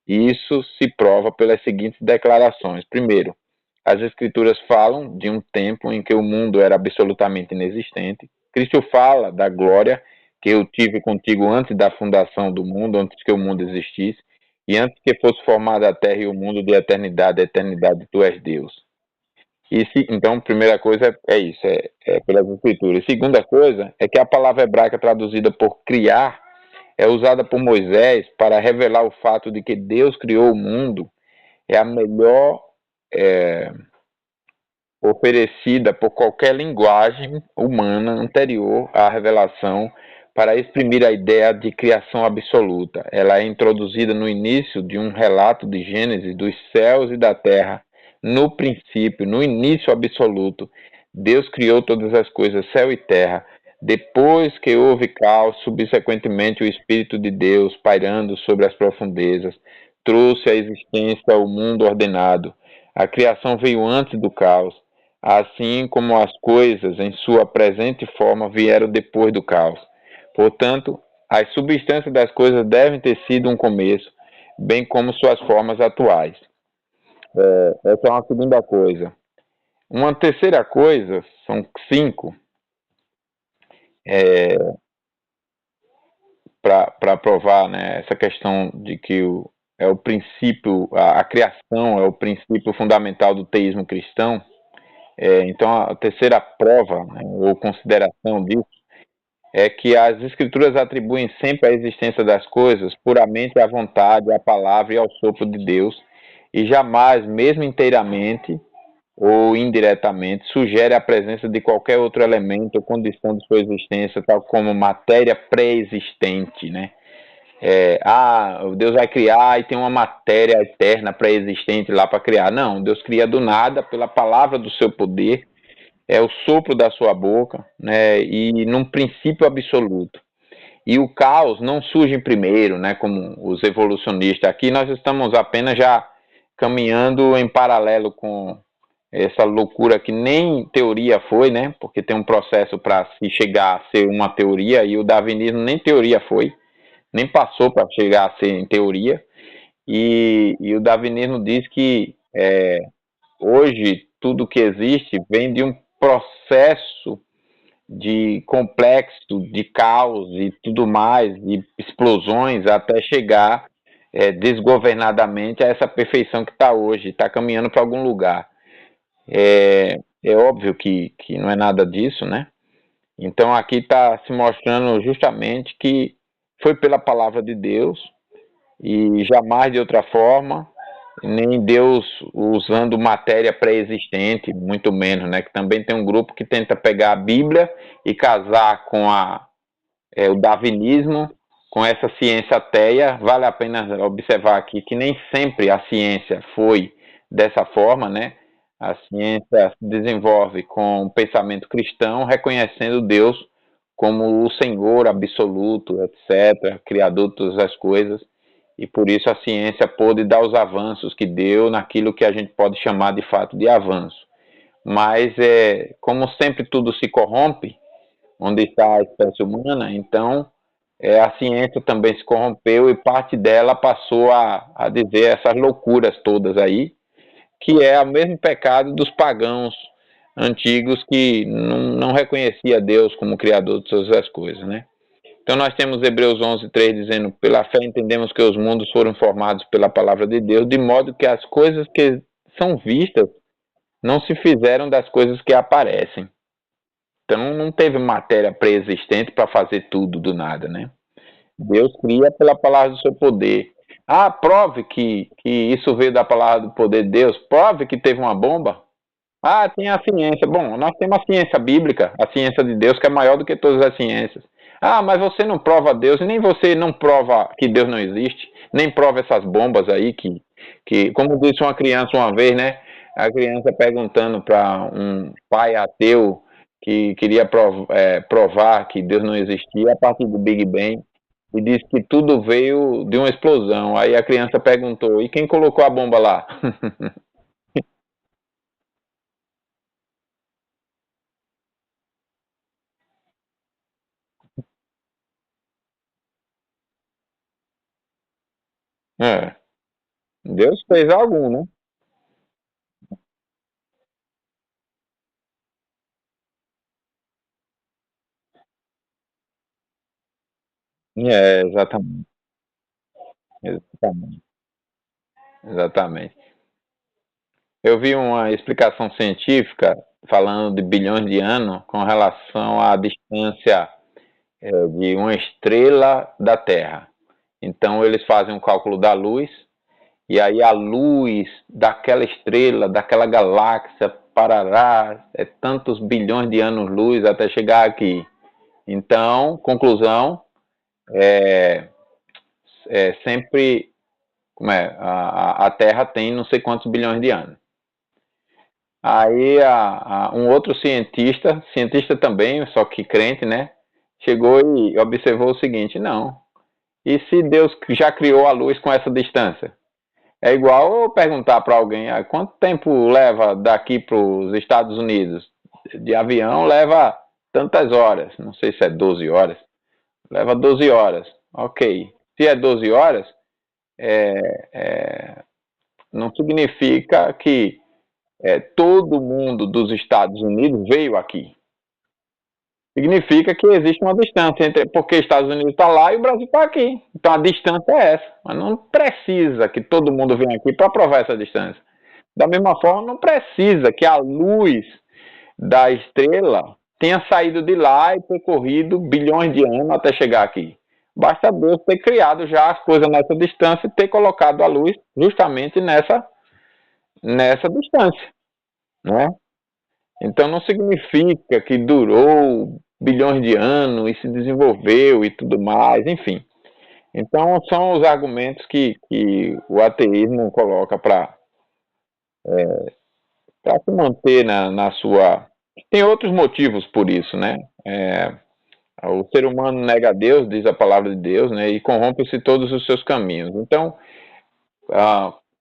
E isso se prova pelas seguintes declarações. Primeiro, as escrituras falam de um tempo em que o mundo era absolutamente inexistente. Cristo fala da glória que eu tive contigo antes da fundação do mundo, antes que o mundo existisse, e antes que fosse formada a terra e o mundo de eternidade a eternidade, tu és Deus. Então, primeira coisa é isso, é pelas escrituras. Segunda coisa é que a palavra hebraica traduzida por criar é usada por Moisés para revelar o fato de que Deus criou o mundo, é a melhor é, oferecida por qualquer linguagem humana anterior à revelação para exprimir a ideia de criação absoluta. Ela é introduzida no início de um relato de Gênesis dos céus e da terra. No princípio, no início absoluto, Deus criou todas as coisas, céu e terra. Depois que houve caos, subsequentemente o Espírito de Deus, pairando sobre as profundezas, trouxe à existência o mundo ordenado. A criação veio antes do caos, assim como as coisas em sua presente forma vieram depois do caos. Portanto, as substâncias das coisas devem ter sido um começo, bem como suas formas atuais. Essa é uma segunda coisa. Uma terceira coisa, são 5, para provar, né, essa questão de que é o princípio, a criação é o princípio fundamental do teísmo cristão. Então, a terceira prova, né, ou consideração disso, é que as escrituras atribuem sempre a existência das coisas puramente à vontade, à palavra e ao sopro de Deus, e jamais, mesmo inteiramente ou indiretamente, sugere a presença de qualquer outro elemento ou condição de sua existência, tal como matéria pré-existente, né? Deus vai criar e tem uma matéria eterna pré-existente lá para criar. Não, Deus cria do nada pela palavra do seu poder, é o sopro da sua boca, né? E num princípio absoluto. E o caos não surge primeiro, né? Como os evolucionistas. Aqui nós estamos apenas já caminhando em paralelo com essa loucura que nem teoria foi, né? Porque tem um processo para se chegar a ser uma teoria e o darwinismo nem teoria foi, nem passou para chegar a ser em teoria. E o darwinismo diz que hoje tudo que existe vem de um processo de complexo, de caos e tudo mais, e explosões, até chegar desgovernadamente a essa perfeição que está hoje, está caminhando para algum lugar. É óbvio que não é nada disso, né? Então aqui está se mostrando justamente que foi pela palavra de Deus e jamais de outra forma, nem Deus usando matéria pré-existente, muito menos, né? Que também tem um grupo que tenta pegar a Bíblia e casar com o darwinismo, com essa ciência ateia. Vale a pena observar aqui que nem sempre a ciência foi dessa forma, né? A ciência se desenvolve com o pensamento cristão, reconhecendo Deus como o Senhor absoluto, etc., Criador de todas as coisas, e por isso a ciência pôde dar os avanços que deu naquilo que a gente pode chamar de fato de avanço. Mas, como sempre tudo se corrompe, onde está a espécie humana, então a ciência também se corrompeu e parte dela passou a dizer essas loucuras todas aí, que é o mesmo pecado dos pagãos antigos que não reconhecia Deus como Criador de todas as coisas, né? Então nós temos Hebreus 11:3 dizendo: pela fé entendemos que os mundos foram formados pela palavra de Deus, de modo que as coisas que são vistas não se fizeram das coisas que aparecem. Então não teve matéria pré-existente para fazer tudo do nada, né? Deus cria pela palavra do seu poder. Prove que isso veio da palavra do poder de Deus. Prove que teve uma bomba. Tem a ciência. Bom, nós temos a ciência bíblica, a ciência de Deus, que é maior do que todas as ciências. Mas você não prova Deus, e nem você não prova que Deus não existe, nem prova essas bombas aí que como disse uma criança uma vez, né? A criança perguntando para um pai ateu que queria provar que Deus não existia a partir do Big Bang, e disse que tudo veio de uma explosão. Aí a criança perguntou: e quem colocou a bomba lá? É, Deus fez algum, né? Exatamente, exatamente, exatamente. Eu vi uma explicação científica falando de bilhões de anos com relação à distância de uma estrela da Terra. Então eles fazem um cálculo da luz, e aí a luz daquela estrela, daquela galáxia, parará, tantos bilhões de anos-luz até chegar aqui. Então, conclusão, sempre a Terra tem não sei quantos bilhões de anos. Aí um outro cientista também, só que crente, né? Chegou e observou o seguinte: não, e se Deus já criou a luz com essa distância? É igual eu perguntar para alguém: quanto tempo leva daqui para os Estados Unidos? De avião leva tantas horas, não sei se é 12 horas, leva 12 horas, ok. Se é 12 horas, não significa que todo mundo dos Estados Unidos veio aqui. Significa que existe uma distância entre, porque Estados Unidos está lá e o Brasil está aqui. Então a distância é essa. Mas não precisa que todo mundo venha aqui para provar essa distância. Da mesma forma, não precisa que a luz da estrela tenha saído de lá e percorrido bilhões de anos até chegar aqui. Basta Deus ter criado já as coisas nessa distância e ter colocado a luz justamente nessa distância, né? Então não significa que durou bilhões de anos e se desenvolveu e tudo mais, enfim. Então são os argumentos que o ateísmo coloca para se manter na sua. Tem outros motivos por isso, né? O ser humano nega a Deus, diz a palavra de Deus, né? E corrompe-se todos os seus caminhos. Então,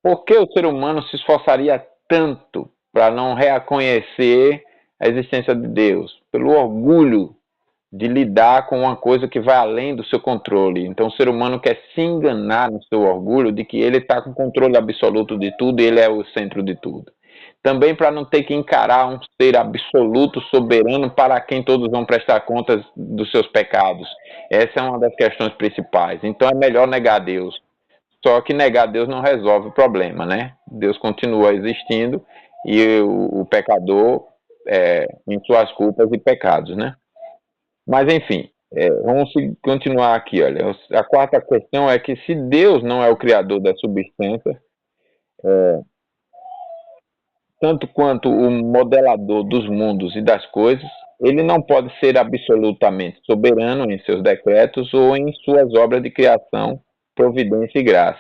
por que o ser humano se esforçaria tanto para não reconhecer a existência de Deus? Pelo orgulho de lidar com uma coisa que vai além do seu controle. Então o ser humano quer se enganar no seu orgulho de que ele está com controle absoluto de tudo e ele é o centro de tudo. Também para não ter que encarar um ser absoluto, soberano, para quem todos vão prestar contas dos seus pecados. Essa é uma das questões principais. Então é melhor negar Deus. Só que negar Deus não resolve o problema, né? Deus continua existindo e o pecador em suas culpas e pecados, né? Mas, enfim, vamos continuar aqui. Olha. A quarta questão é que se Deus não é o criador da substância, tanto quanto o modelador dos mundos e das coisas, ele não pode ser absolutamente soberano em seus decretos ou em suas obras de criação, providência e graça.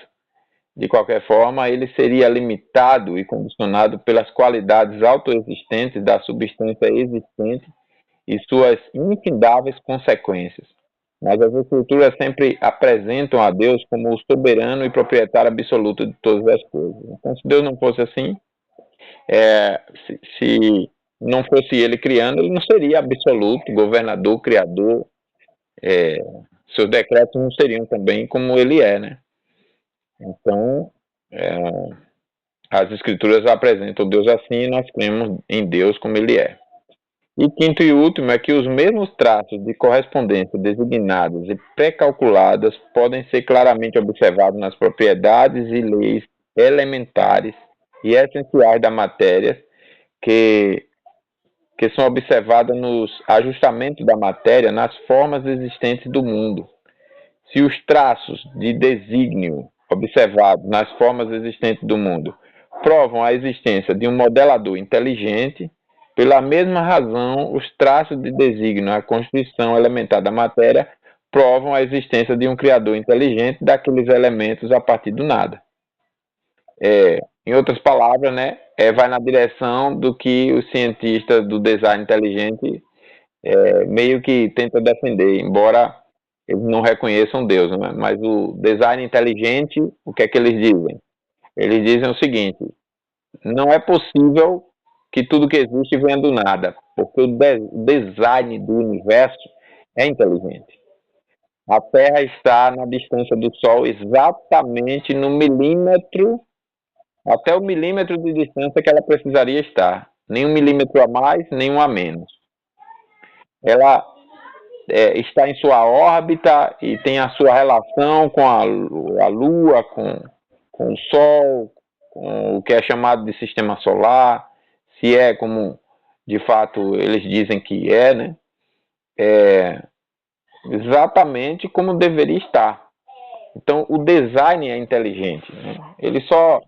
De qualquer forma, ele seria limitado e condicionado pelas qualidades autoexistentes da substância existente e suas infindáveis consequências. Mas as escrituras sempre apresentam a Deus como o soberano e proprietário absoluto de todas as coisas. Então, se Deus não fosse assim, se não fosse ele criando, ele não seria absoluto, governador, criador. Seus decretos não seriam também como ele é, né? Então, as escrituras apresentam Deus assim e nós cremos em Deus como ele é. E quinto e último é que os mesmos traços de correspondência designadas e pré-calculadas podem ser claramente observados nas propriedades e leis elementares e essenciais da matéria que, que são observadas nos ajustamentos da matéria nas formas existentes do mundo. Se os traços de desígnio observados nas formas existentes do mundo provam a existência de um modelador inteligente, pela mesma razão, os traços de desígnio na constituição elementar da matéria provam a existência de um criador inteligente daqueles elementos a partir do nada. Em outras palavras, né, vai na direção do que os cientistas do design inteligente meio que tentam defender, embora eles não reconheçam Deus, né? Mas o design inteligente, o que é que eles dizem? Eles dizem o seguinte: não é possível que tudo que existe venha do nada, porque o design do universo é inteligente. A Terra está na distância do Sol exatamente no milímetro, até o milímetro de distância que ela precisaria estar. Nem um milímetro a mais, nem um a menos. Ela está em sua órbita e tem a sua relação com a Lua, com o Sol, com o que é chamado de sistema solar, se é como de fato eles dizem que é, né? exatamente como deveria estar. Então, o design é inteligente, né? Ele só,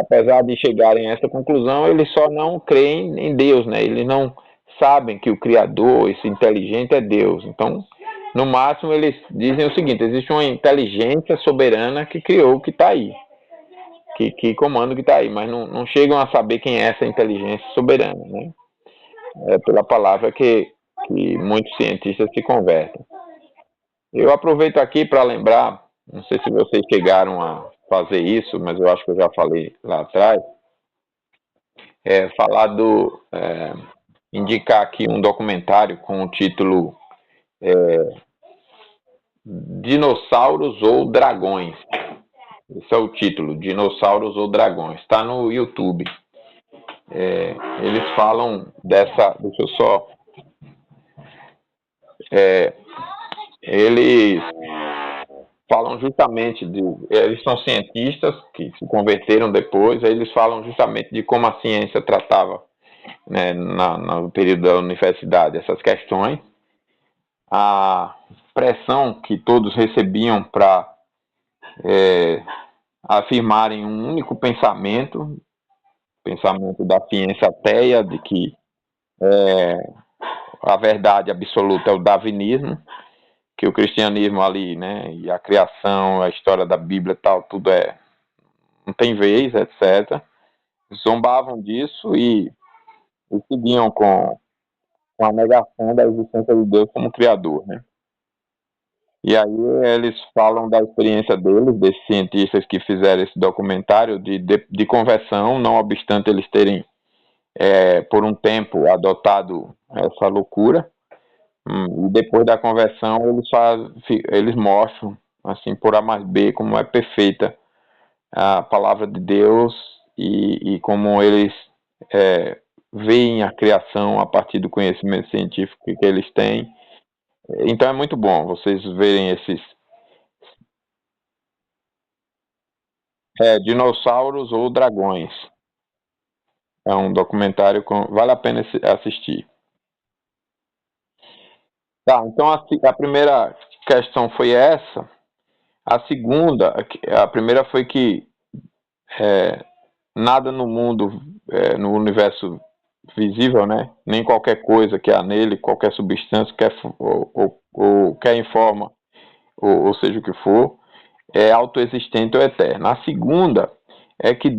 apesar de chegarem a essa conclusão, eles só não creem em Deus, né? Eles não sabem que o Criador, esse inteligente, é Deus. Então, no máximo, eles dizem o seguinte: existe uma inteligência soberana que criou o que está aí, que comanda o que está aí, mas não chegam a saber quem é essa inteligência soberana, né? É pela palavra que muitos cientistas se convertem. Eu aproveito aqui para lembrar, não sei se vocês chegaram a fazer isso, mas eu acho que eu já falei lá atrás, falar indicar aqui um documentário com o título Dinossauros ou Dragões. Esse é o título, Dinossauros ou Dragões. Está no YouTube. Eles falam dessa. Deixa eu só. Eles falam justamente de. Eles são cientistas que se converteram depois, aí eles falam justamente de como a ciência tratava, né, no período da universidade essas questões, a pressão que todos recebiam para afirmarem um único pensamento da ciência ateia, de que a verdade absoluta é o darwinismo, que o cristianismo ali, né, e a criação, a história da Bíblia e tal, tudo não tem vez, etc. Zombavam disso e seguiam com a negação da existência de Deus como criador, né? E aí eles falam da experiência deles, desses cientistas que fizeram esse documentário de conversão, não obstante eles terem, por um tempo, adotado essa loucura. E depois da conversão, eles mostram, assim, por A mais B, como é perfeita a palavra de Deus e como eles veem a criação a partir do conhecimento científico que eles têm. Então é muito bom vocês verem esses Dinossauros ou Dragões. É um documentário vale a pena assistir. Tá, então a primeira questão foi essa. A segunda, a primeira foi que nada no mundo, no universo visível, né? Nem qualquer coisa que há nele, qualquer substância, ou quer em forma, ou seja o que for, é autoexistente ou eterno. A segunda é que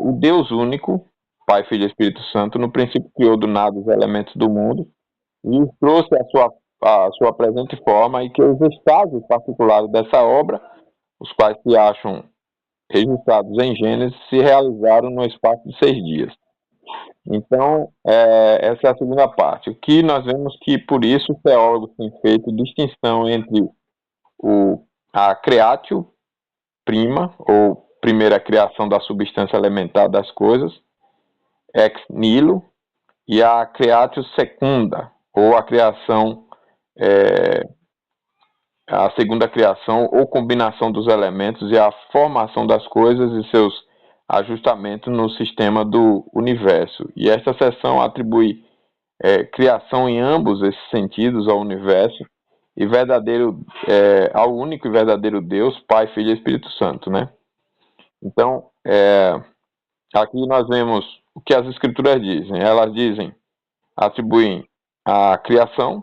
o Deus único, Pai, Filho e Espírito Santo, no princípio criou do nada os elementos do mundo e os trouxe a sua presente forma, e que os estágios particulares dessa obra, os quais se acham registrados em Gênesis, se realizaram no espaço de 6 dias. Então, essa é a segunda parte. O que nós vemos que, por isso, os teólogos têm feito distinção entre a creatio prima, ou primeira criação da substância elementar das coisas, ex nihilo, e a creatio secunda, ou a criação, a segunda criação ou combinação dos elementos e a formação das coisas e seus ajustamentos no sistema do universo. E esta seção atribui criação em ambos esses sentidos ao universo e ao único e verdadeiro Deus, Pai, Filho e Espírito Santo, né? Então, aqui nós vemos o que as Escrituras dizem. Elas atribuem a criação,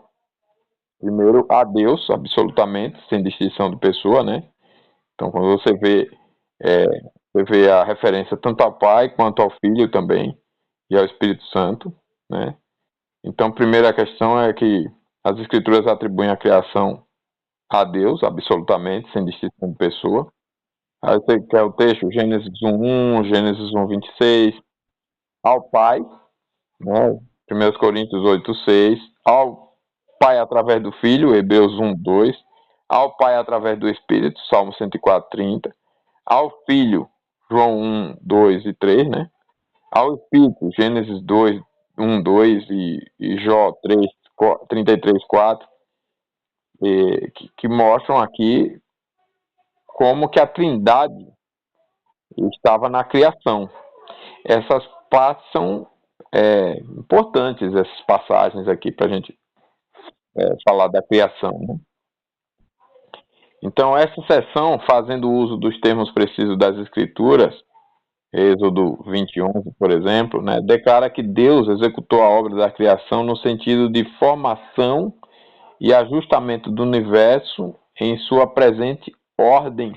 primeiro, a Deus, absolutamente, sem distinção de pessoa, né? Então, quando você vê a referência tanto ao Pai quanto ao Filho também, e ao Espírito Santo, né? Então, a primeira questão é que as Escrituras atribuem a criação a Deus, absolutamente, sem distinção de pessoa. Aí você quer o texto, Gênesis 1:1, Gênesis 1:26, ao Pai, né? 1 Coríntios 8:6, ao Pai através do Filho, Hebreus 1:2, ao Pai através do Espírito, Salmo 104:30, ao Filho, João 1:2 e 3, né? Ao Espírito, Gênesis 2:1, 2 e Jó 33:4, que mostram aqui como que a Trindade estava na criação. Essas partes são importantes, essas passagens aqui, para a gente falar da criação, né? Então, essa seção, fazendo uso dos termos precisos das Escrituras, Êxodo 21, por exemplo, né, declara que Deus executou a obra da criação no sentido de formação e ajustamento do universo em sua presente ordem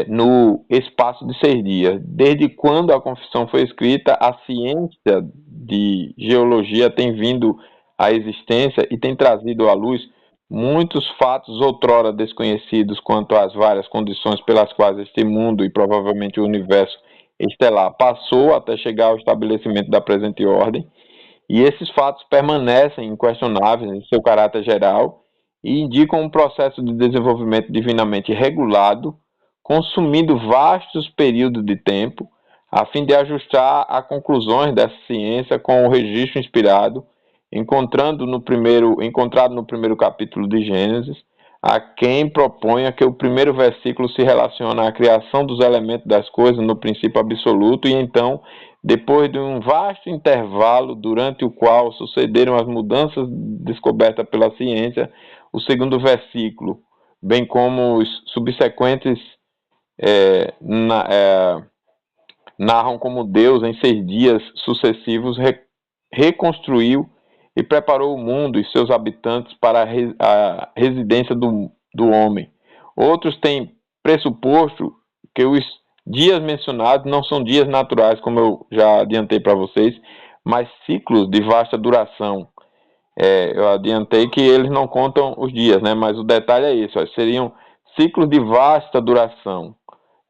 no espaço de 6 dias. Desde quando a Confissão foi escrita, a ciência de geologia tem vindo à existência e tem trazido à luz muitos fatos outrora desconhecidos quanto às várias condições pelas quais este mundo e provavelmente o universo estelar passou até chegar ao estabelecimento da presente ordem. E esses fatos permanecem inquestionáveis em seu caráter geral e indicam um processo de desenvolvimento divinamente regulado, consumindo vastos períodos de tempo, a fim de ajustar a conclusões dessa ciência com o registro inspirado, encontrado no primeiro capítulo de Gênesis, a quem proponha que o primeiro versículo se relaciona à criação dos elementos das coisas no princípio absoluto e então, depois de um vasto intervalo durante o qual sucederam as mudanças descobertas pela ciência, o segundo versículo, bem como os subsequentes narram como Deus, em 6 dias sucessivos, reconstruiu e preparou o mundo e seus habitantes para a residência do homem. Outros têm pressuposto que os dias mencionados não são dias naturais, como eu já adiantei para vocês, mas ciclos de vasta duração. Eu adiantei que eles não contam os dias, né? Mas o detalhe é isso: seriam ciclos de vasta duração.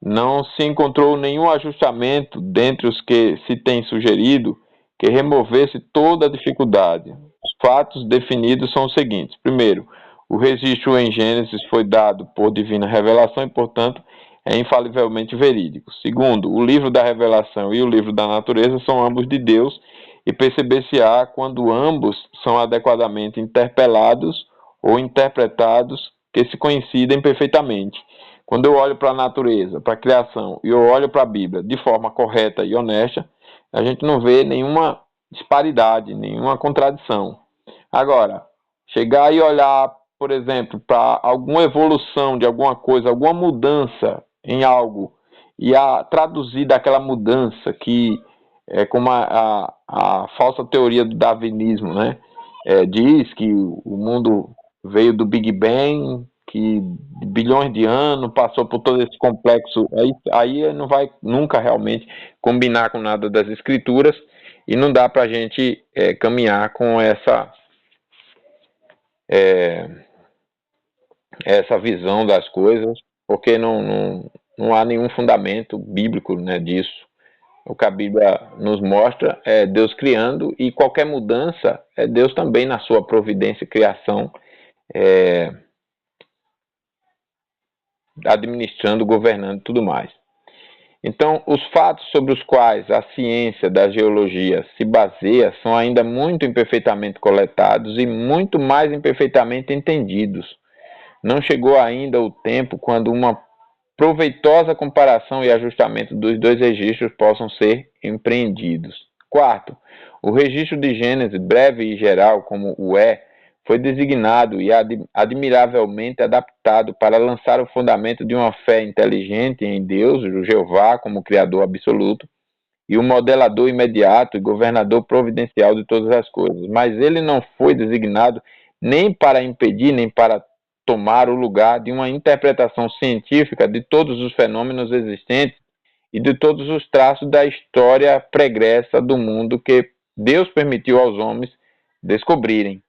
Não se encontrou nenhum ajustamento dentre os que se tem sugerido que removesse toda a dificuldade. Os fatos definidos são os seguintes: primeiro, o registro em Gênesis foi dado por divina revelação e, portanto, é infalivelmente verídico. Segundo, o livro da revelação e o livro da natureza são ambos de Deus e perceber-se-á quando ambos são adequadamente interpelados ou interpretados que se coincidem perfeitamente. Quando eu olho para a natureza, para a criação, e eu olho para a Bíblia de forma correta e honesta, a gente não vê nenhuma disparidade, nenhuma contradição. Agora, chegar e olhar, por exemplo, para alguma evolução de alguma coisa, alguma mudança em algo, e a traduzir daquela mudança que é como a falsa teoria do darwinismo, né? Diz que o mundo veio do Big Bang, que bilhões de anos passou por todo esse complexo, aí não vai nunca realmente combinar com nada das escrituras e não dá para a gente caminhar com essa visão das coisas, porque não há nenhum fundamento bíblico, né, disso. O que a Bíblia nos mostra é Deus criando, e qualquer mudança é Deus também na sua providência e criação, administrando, governando e tudo mais. Então, os fatos sobre os quais a ciência da geologia se baseia são ainda muito imperfeitamente coletados e muito mais imperfeitamente entendidos. Não chegou ainda o tempo quando uma proveitosa comparação e ajustamento dos dois registros possam ser empreendidos. Quarto, o registro de Gênesis, breve e geral, como o foi designado e admiravelmente adaptado para lançar o fundamento de uma fé inteligente em Deus, o Jeová, como Criador absoluto, e o modelador imediato e governador providencial de todas as coisas. Mas ele não foi designado nem para impedir, nem para tomar o lugar de uma interpretação científica de todos os fenômenos existentes e de todos os traços da história pregressa do mundo que Deus permitiu aos homens descobrirem.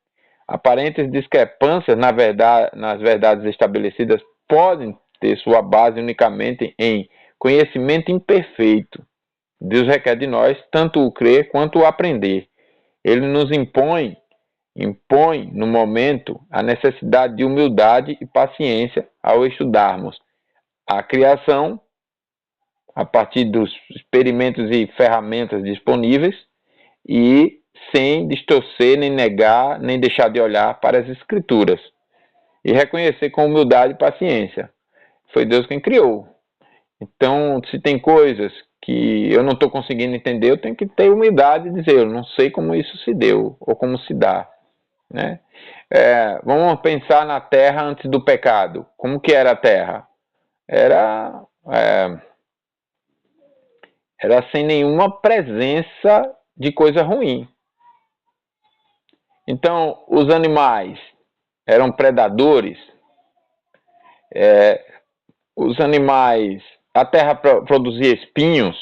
Aparentes discrepâncias nas verdades estabelecidas podem ter sua base unicamente em conhecimento imperfeito. Deus requer de nós tanto o crer quanto o aprender. Ele nos impõe no momento a necessidade de humildade e paciência ao estudarmos a criação a partir dos experimentos e ferramentas disponíveis e sem distorcer, nem negar, nem deixar de olhar para as escrituras e reconhecer com humildade e paciência. Foi Deus quem criou. Então, se tem coisas que eu não estou conseguindo entender, eu tenho que ter humildade e dizer, eu não sei como isso se deu ou como se dá. né? Vamos pensar na Terra antes do pecado. Como que era a Terra? Era sem nenhuma presença de coisa ruim. Então, os animais eram predadores. Os animais, a terra produzia espinhos.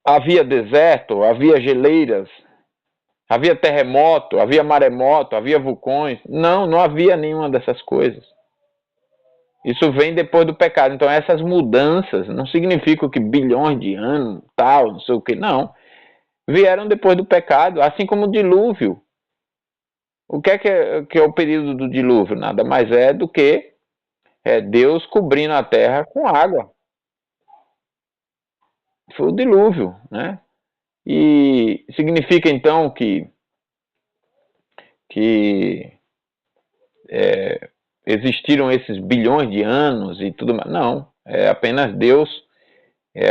Havia deserto, havia geleiras, havia terremoto, havia maremoto, havia vulcões. Não havia nenhuma dessas coisas. Isso vem depois do pecado. Então, essas mudanças não significam que bilhões de anos, tal, não sei o que, não. Vieram depois do pecado, assim como o dilúvio. O que é o período do dilúvio? Nada mais é do que Deus cobrindo a terra com água. Foi o dilúvio, né? E significa então que existiram esses bilhões de anos e tudo mais? Não, é apenas Deus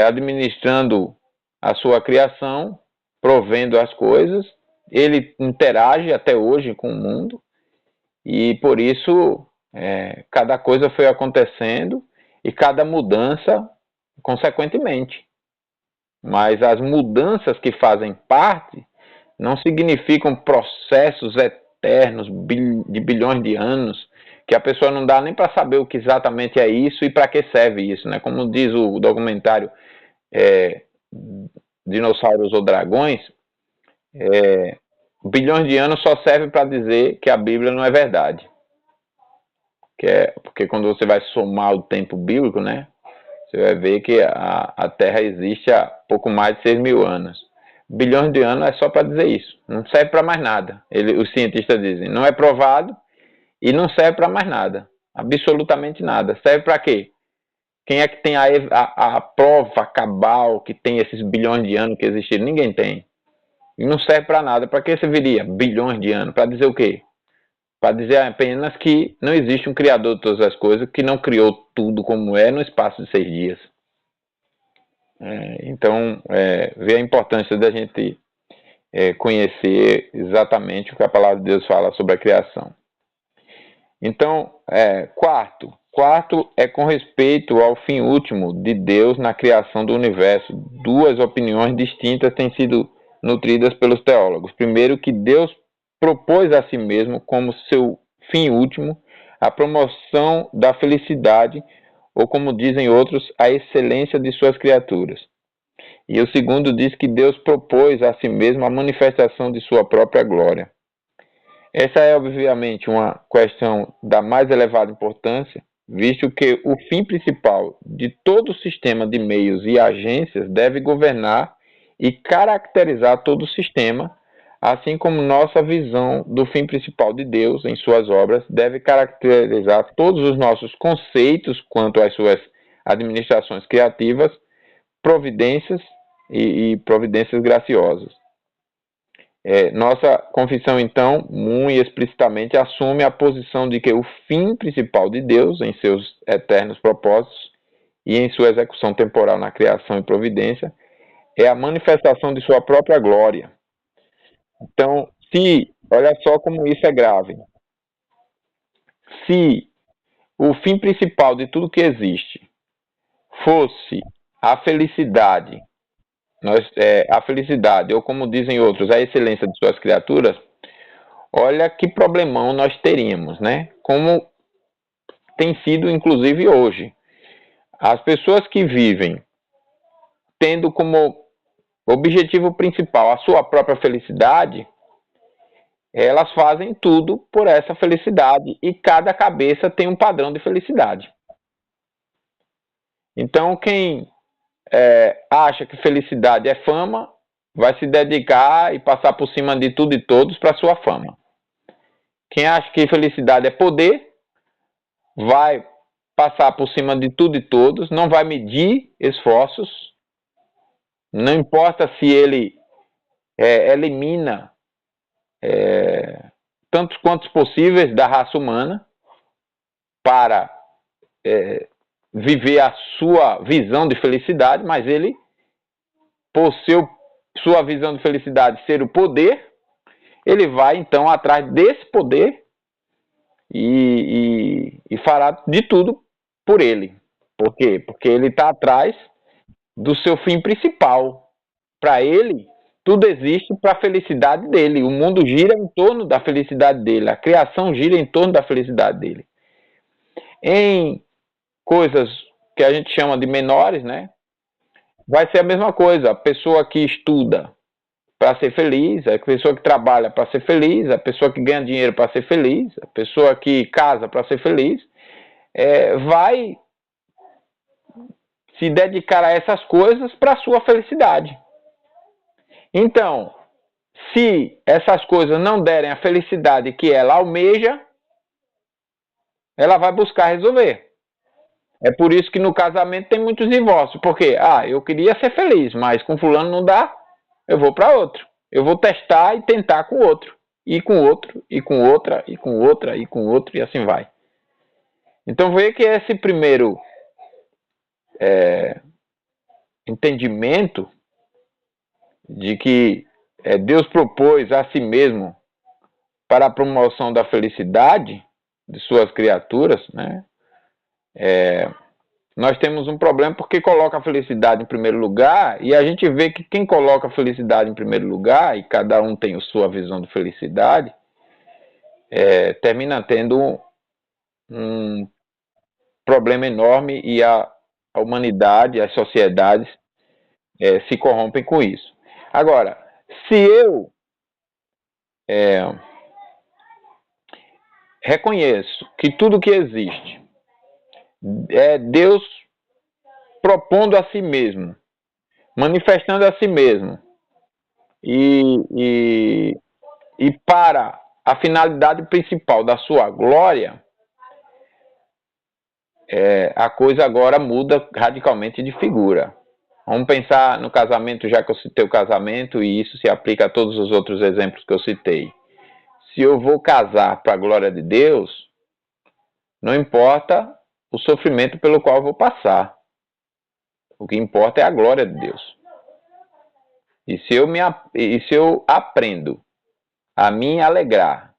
administrando a sua criação, provendo as coisas. Ele interage até hoje com o mundo e por isso cada coisa foi acontecendo e cada mudança consequentemente. Mas as mudanças que fazem parte não significam processos eternos de bilhões de anos que a pessoa não dá nem para saber o que exatamente é isso e para que serve isso, né? Como diz o documentário Dinossauros ou Dragões, bilhões de anos só serve para dizer que a Bíblia não é verdade. Porque quando você vai somar o tempo bíblico, né? Você vai ver que a Terra existe há pouco mais de 6.000 anos. Bilhões de anos é só para dizer isso. Não serve para mais nada. Os cientistas dizem. Não é provado e não serve para mais nada. Absolutamente nada. Serve para quê? Quem é que tem a prova cabal que tem esses bilhões de anos que existiram? Ninguém tem. E não serve para nada. Para que serviria bilhões de anos? Para dizer o quê? Para dizer apenas que não existe um criador de todas as coisas, que não criou tudo como é no espaço de 6 dias. Então, vê a importância da gente conhecer exatamente o que a palavra de Deus fala sobre a criação. Então, quarto é com respeito ao fim último de Deus na criação do universo. Duas opiniões distintas têm sido nutridas pelos teólogos. Primeiro, que Deus propôs a si mesmo como seu fim último a promoção da felicidade, ou como dizem outros, a excelência de suas criaturas. E o segundo diz que Deus propôs a si mesmo a manifestação de sua própria glória. Essa é, obviamente, uma questão da mais elevada importância, visto que o fim principal de todo o sistema de meios e agências deve governar e caracterizar todo o sistema, assim como nossa visão do fim principal de Deus em suas obras deve caracterizar todos os nossos conceitos quanto às suas administrações criativas, providências e providências graciosas. Nossa confissão, então, muito explicitamente assume a posição de que o fim principal de Deus em seus eternos propósitos e em sua execução temporal na criação e providência é a manifestação de sua própria glória. Então, olha só como isso é grave. Se o fim principal de tudo que existe fosse a felicidade, ou como dizem outros, a excelência de suas criaturas, olha que problemão nós teríamos, né? Como tem sido, inclusive, hoje. As pessoas que vivem tendo como objetivo principal a sua própria felicidade, elas fazem tudo por essa felicidade e cada cabeça tem um padrão de felicidade. Então, quem acha que felicidade é fama, vai se dedicar e passar por cima de tudo e todos para sua fama. Quem acha que felicidade é poder, vai passar por cima de tudo e todos, não vai medir esforços, não importa se ele elimina tantos quantos possíveis da raça humana para viver a sua visão de felicidade, mas ele, por sua visão de felicidade ser o poder, ele vai então atrás desse poder e fará de tudo por ele. Por quê? Porque ele está atrás do seu fim principal. Para ele, tudo existe para a felicidade dele. O mundo gira em torno da felicidade dele. A criação gira em torno da felicidade dele. Em coisas que a gente chama de menores, né? Vai ser a mesma coisa. A pessoa que estuda para ser feliz, a pessoa que trabalha para ser feliz, a pessoa que ganha dinheiro para ser feliz, a pessoa que casa para ser feliz, vai se dedicar a essas coisas para a sua felicidade. Então, se essas coisas não derem a felicidade que ela almeja, ela vai buscar resolver. É por isso que no casamento tem muitos divórcios. Porque, eu queria ser feliz, mas com fulano não dá, eu vou para outro. Eu vou testar e tentar com outro. E com outro, e com outra, e com outra, e com outro, e assim vai. Então, veja que esse primeiro entendimento de que Deus propôs a si mesmo para a promoção da felicidade de suas criaturas, né? Nós temos um problema porque coloca a felicidade em primeiro lugar, e a gente vê que quem coloca a felicidade em primeiro lugar, e cada um tem a sua visão de felicidade, termina tendo um problema enorme, e a humanidade, as sociedades se corrompem com isso. Agora, se eu reconheço que tudo que existe é Deus propondo a si mesmo, manifestando a si mesmo, e para a finalidade principal da sua glória, a coisa agora muda radicalmente de figura. Vamos pensar no casamento, já que eu citei o casamento, e isso se aplica a todos os outros exemplos que eu citei. Se eu vou casar para a glória de Deus, não importa o sofrimento pelo qual eu vou passar. O que importa é a glória de Deus. E se eu aprendo a me alegrar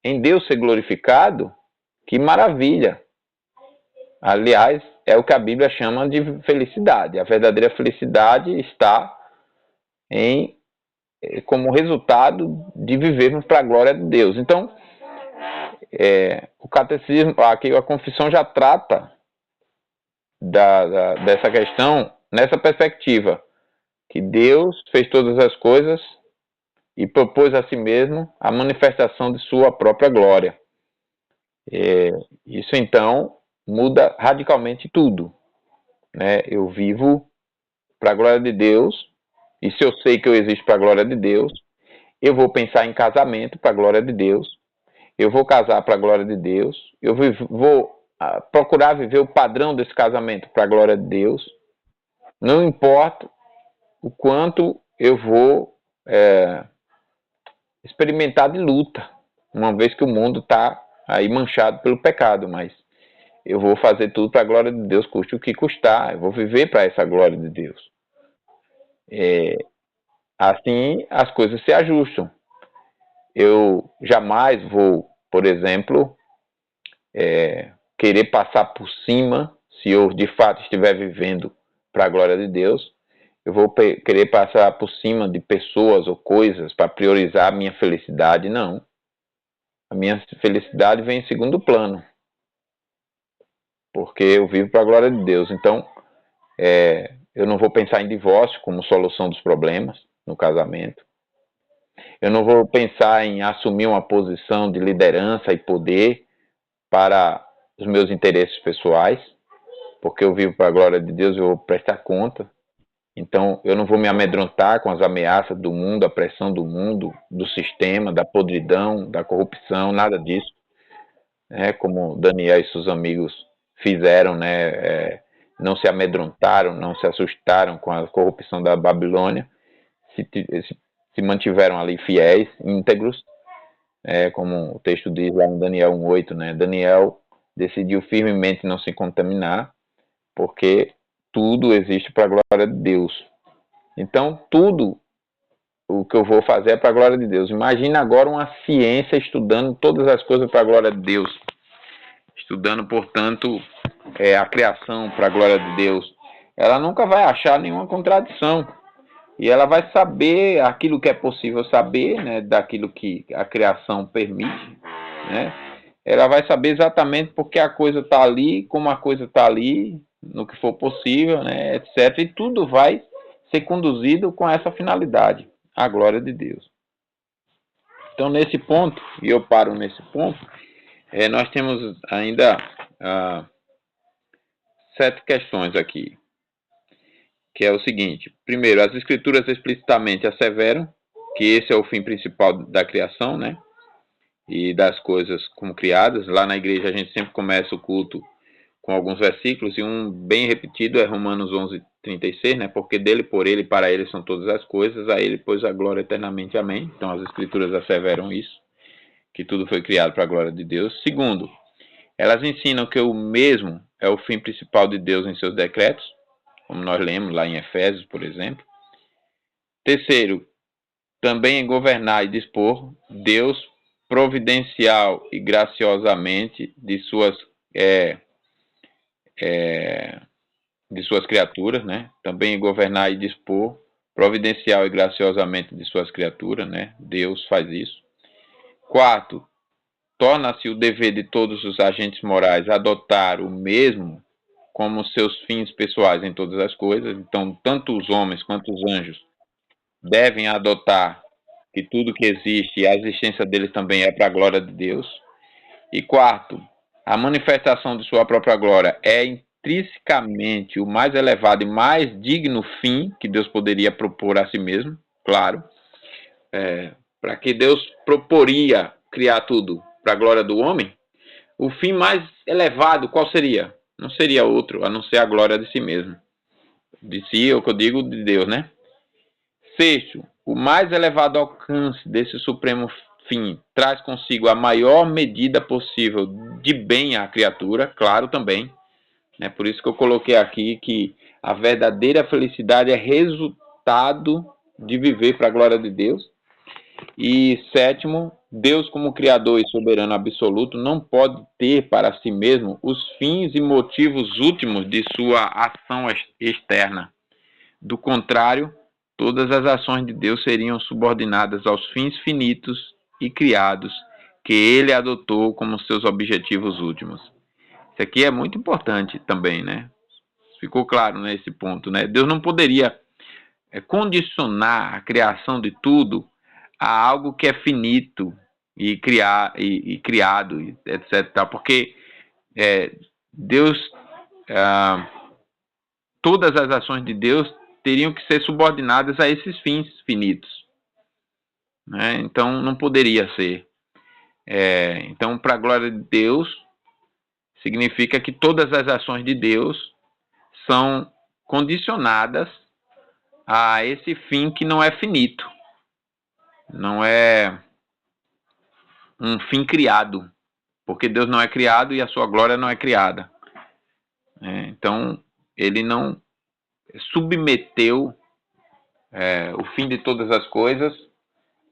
em Deus ser glorificado, que maravilha! Aliás, é o que a Bíblia chama de felicidade. A verdadeira felicidade está como resultado de vivermos para a glória de Deus. Então, o catecismo, aqui a confissão já trata dessa questão nessa perspectiva, que Deus fez todas as coisas e propôs a si mesmo a manifestação de sua própria glória. Isso então muda radicalmente tudo, né? Eu vivo para a glória de Deus, e se eu sei que eu existo para a glória de Deus, eu vou pensar em casamento para a glória de Deus, eu vou casar para a glória de Deus, eu vou procurar viver o padrão desse casamento para a glória de Deus, não importa o quanto eu vou experimentar de luta, uma vez que o mundo está aí manchado pelo pecado, mas eu vou fazer tudo para a glória de Deus, custe o que custar, eu vou viver para essa glória de Deus. Assim as coisas se ajustam. Eu jamais vou, por exemplo, querer passar por cima, se eu de fato estiver vivendo para a glória de Deus, eu vou querer passar por cima de pessoas ou coisas para priorizar a minha felicidade. Não. A minha felicidade vem em segundo plano, porque eu vivo para a glória de Deus. Então, eu não vou pensar em divórcio como solução dos problemas no casamento. Eu não vou pensar em assumir uma posição de liderança e poder para os meus interesses pessoais, porque eu vivo para a glória de Deus, eu vou prestar conta. Então, eu não vou me amedrontar com as ameaças do mundo, a pressão do mundo, do sistema, da podridão, da corrupção, nada disso. Como Daniel e seus amigos fizeram, né? Não se amedrontaram, não se assustaram com a corrupção da Babilônia, se mantiveram ali fiéis, íntegros, como o texto diz lá em Daniel 1:8, né? Daniel decidiu firmemente não se contaminar, porque tudo existe para a glória de Deus. Então, tudo o que eu vou fazer é para a glória de Deus. Imagina agora uma ciência estudando todas as coisas para a glória de Deus. Estudando, portanto, a criação para a glória de Deus. Ela nunca vai achar nenhuma contradição. E ela vai saber aquilo que é possível saber, né, daquilo que a criação permite, né? Ela vai saber exatamente porque a coisa está ali, como a coisa está ali, no que for possível, né, etc. E tudo vai ser conduzido com essa finalidade, a glória de Deus. Então, nesse ponto, e eu paro nesse ponto, nós temos ainda 7 questões aqui, que é o seguinte. Primeiro, as escrituras explicitamente asseveram que esse é o fim principal da criação, né? E das coisas como criadas. Lá na igreja a gente sempre começa o culto com alguns versículos, e um bem repetido é Romanos 11:36, né? Porque dele, por ele, para ele são todas as coisas, a ele, pois, a glória eternamente. Amém. Então as escrituras asseveram isso, que tudo foi criado para a glória de Deus. Segundo, elas ensinam que o mesmo é o fim principal de Deus em seus decretos, como nós lemos lá em Efésios, por exemplo. Terceiro, também em governar e dispor, Deus providencial e graciosamente de suas criaturas, né? Também em governar e dispor, providencial e graciosamente de suas criaturas, né? Deus faz isso. Quarto, torna-se o dever de todos os agentes morais adotar o mesmo como seus fins pessoais em todas as coisas. Então, tanto os homens quanto os anjos devem adotar que tudo que existe, e a existência deles também é para a glória de Deus. E quarto, a manifestação de sua própria glória é intrinsecamente o mais elevado e mais digno fim que Deus poderia propor a si mesmo, claro. Para que Deus proporia criar tudo para a glória do homem, o fim mais elevado qual seria? Não seria outro, a não ser a glória de si mesmo. De si, é o que eu digo de Deus, né? Sexto, o mais elevado alcance desse supremo fim traz consigo a maior medida possível de bem à criatura, claro também. Né? Por isso que eu coloquei aqui que a verdadeira felicidade é resultado de viver para a glória de Deus. E sétimo, Deus como Criador e soberano absoluto não pode ter para si mesmo os fins e motivos últimos de sua ação externa. Do contrário, todas as ações de Deus seriam subordinadas aos fins finitos e criados que ele adotou como seus objetivos últimos. Isso aqui é muito importante também, né? Ficou claro nesse ponto, né? Deus não poderia condicionar a criação de tudo a algo que é finito e criado, etc. Porque Deus, todas as ações de Deus teriam que ser subordinadas a esses fins finitos. Né? Então, não poderia ser. Então, para a glória de Deus, significa que todas as ações de Deus são condicionadas a esse fim que não é finito. Não é um fim criado. Porque Deus não é criado e a sua glória não é criada. Então, ele não submeteu o fim de todas as coisas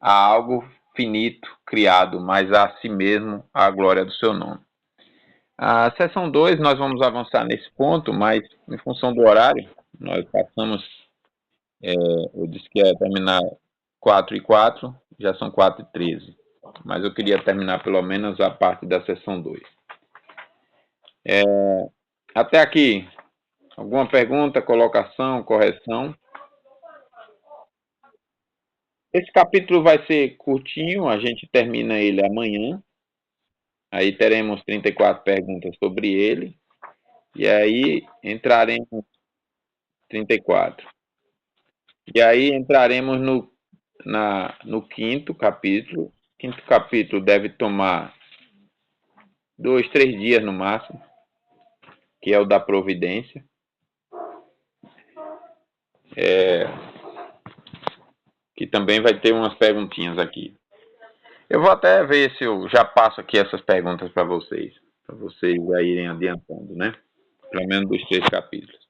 a algo finito, criado, mas a si mesmo, a glória do seu nome. A sessão 2, nós vamos avançar nesse ponto, mas em função do horário, nós passamos, eu disse que ia terminar 4:04, já são 4:13, mas eu queria terminar pelo menos a parte da sessão 2. Até aqui, alguma pergunta, colocação, correção? Esse capítulo vai ser curtinho, a gente termina ele amanhã. Aí teremos 34 perguntas sobre ele. E aí entraremos 34. E aí entraremos no quinto capítulo. O quinto capítulo deve tomar 2, 3 dias no máximo, que é o da providência. Que também vai ter umas perguntinhas aqui. Eu vou até ver se eu já passo aqui essas perguntas para vocês já irem adiantando, né? Pelo menos dos 3 capítulos.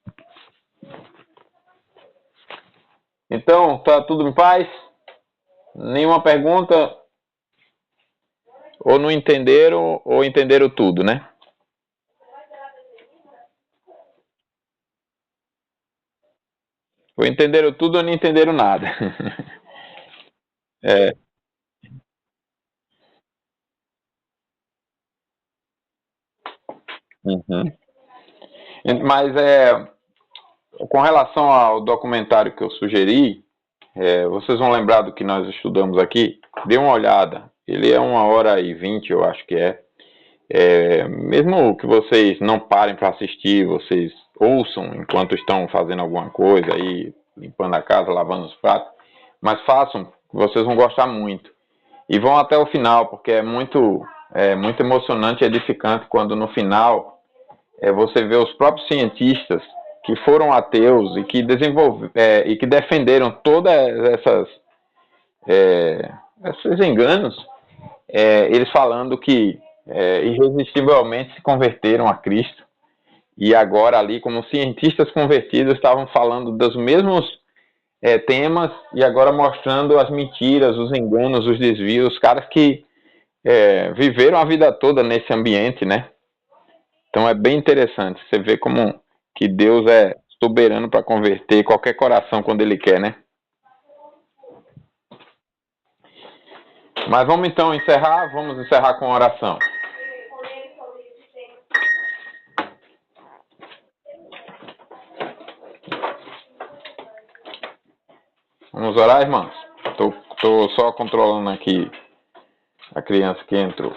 Então, tá tudo em paz? Nenhuma pergunta? Ou não entenderam, ou entenderam tudo, né? Ou entenderam tudo ou não entenderam nada. É. Uhum. Mas com relação ao documentário que eu sugeri, vocês vão lembrar do que nós estudamos aqui? Dê uma olhada. Ele é 1h20, eu acho que é. Mesmo que vocês não parem para assistir, vocês ouçam enquanto estão fazendo alguma coisa aí, limpando a casa, lavando os pratos, mas façam, vocês vão gostar muito. E vão até o final, porque é muito emocionante e edificante quando no final você vê os próprios cientistas que foram ateus e que e que defenderam todas é, esses enganos, eles falando que irresistivelmente se converteram a Cristo e agora ali como cientistas convertidos estavam falando dos mesmos temas e agora mostrando as mentiras, os enganos, os desvios, os caras que viveram a vida toda nesse ambiente, né? Então é bem interessante. Você vê como que Deus é soberano para converter qualquer coração quando Ele quer, né? Mas vamos então encerrar. Vamos encerrar com a oração. Vamos orar, irmãos? Tô só controlando aqui a criança que entrou.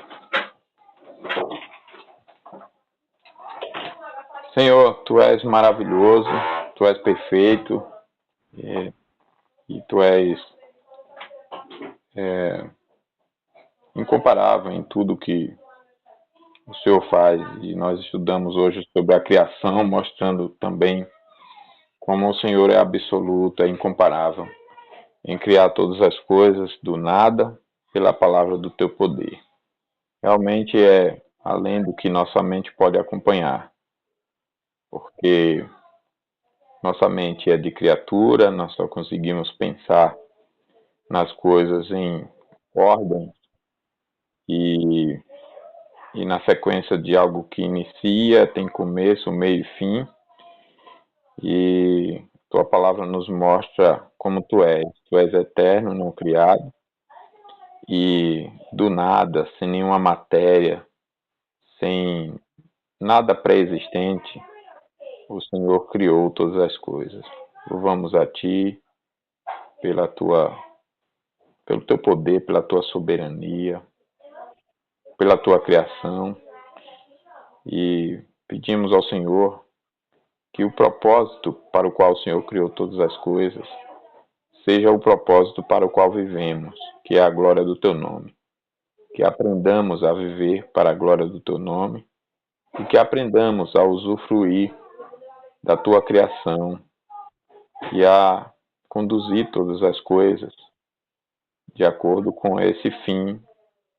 Senhor, Tu és maravilhoso, Tu és perfeito e Tu és é, incomparável em tudo que o Senhor faz. E nós estudamos hoje sobre a criação, mostrando também como o Senhor é absoluto, é incomparável em criar todas as coisas do nada pela palavra do Teu poder. Realmente é além do que nossa mente pode acompanhar, porque nossa mente é de criatura, nós só conseguimos pensar nas coisas em ordem e, e na sequência de algo que inicia, tem começo, meio e fim, e Tua palavra nos mostra como Tu és eterno, não criado, e do nada, sem nenhuma matéria, sem nada pré-existente, o Senhor criou todas as coisas. Louvamos a Ti pela pelo Teu poder, pela Tua soberania, pela Tua criação e pedimos ao Senhor que o propósito para o qual o Senhor criou todas as coisas seja o propósito para o qual vivemos, que é a glória do Teu nome. Que aprendamos a viver para a glória do Teu nome e que aprendamos a usufruir da Tua criação e a conduzir todas as coisas de acordo com esse fim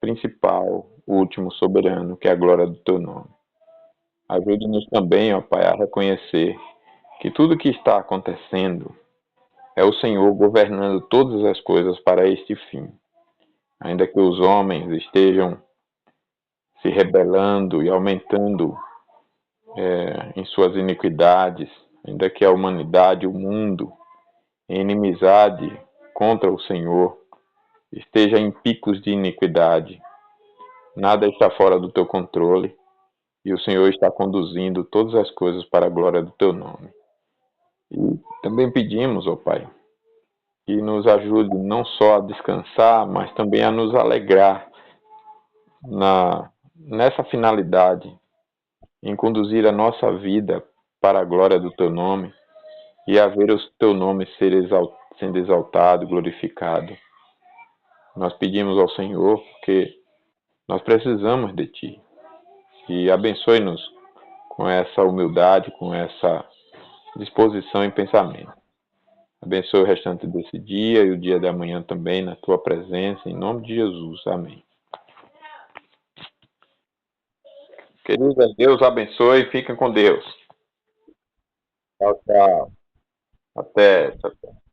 principal, último, soberano, que é a glória do Teu nome. Ajude-nos também, ó Pai, a reconhecer que tudo que está acontecendo é o Senhor governando todas as coisas para este fim. Ainda que os homens estejam se rebelando e aumentando em suas iniquidades, ainda que a humanidade, o mundo, em inimizade contra o Senhor, esteja em picos de iniquidade, nada está fora do teu controle e o Senhor está conduzindo todas as coisas para a glória do teu nome. E também pedimos, ó Pai, que nos ajude não só a descansar, mas também a nos alegrar nessa finalidade, em conduzir a nossa vida para a glória do teu nome e a ver o teu nome sendo exaltado, glorificado. Nós pedimos ao Senhor porque nós precisamos de ti e abençoe-nos com essa humildade, com essa disposição e pensamento. Abençoe o restante desse dia e o dia da manhã também, na tua presença, em nome de Jesus. Amém. Querida, Deus abençoe e fiquem com Deus. Tchau, tchau. Até. Tchau, tchau.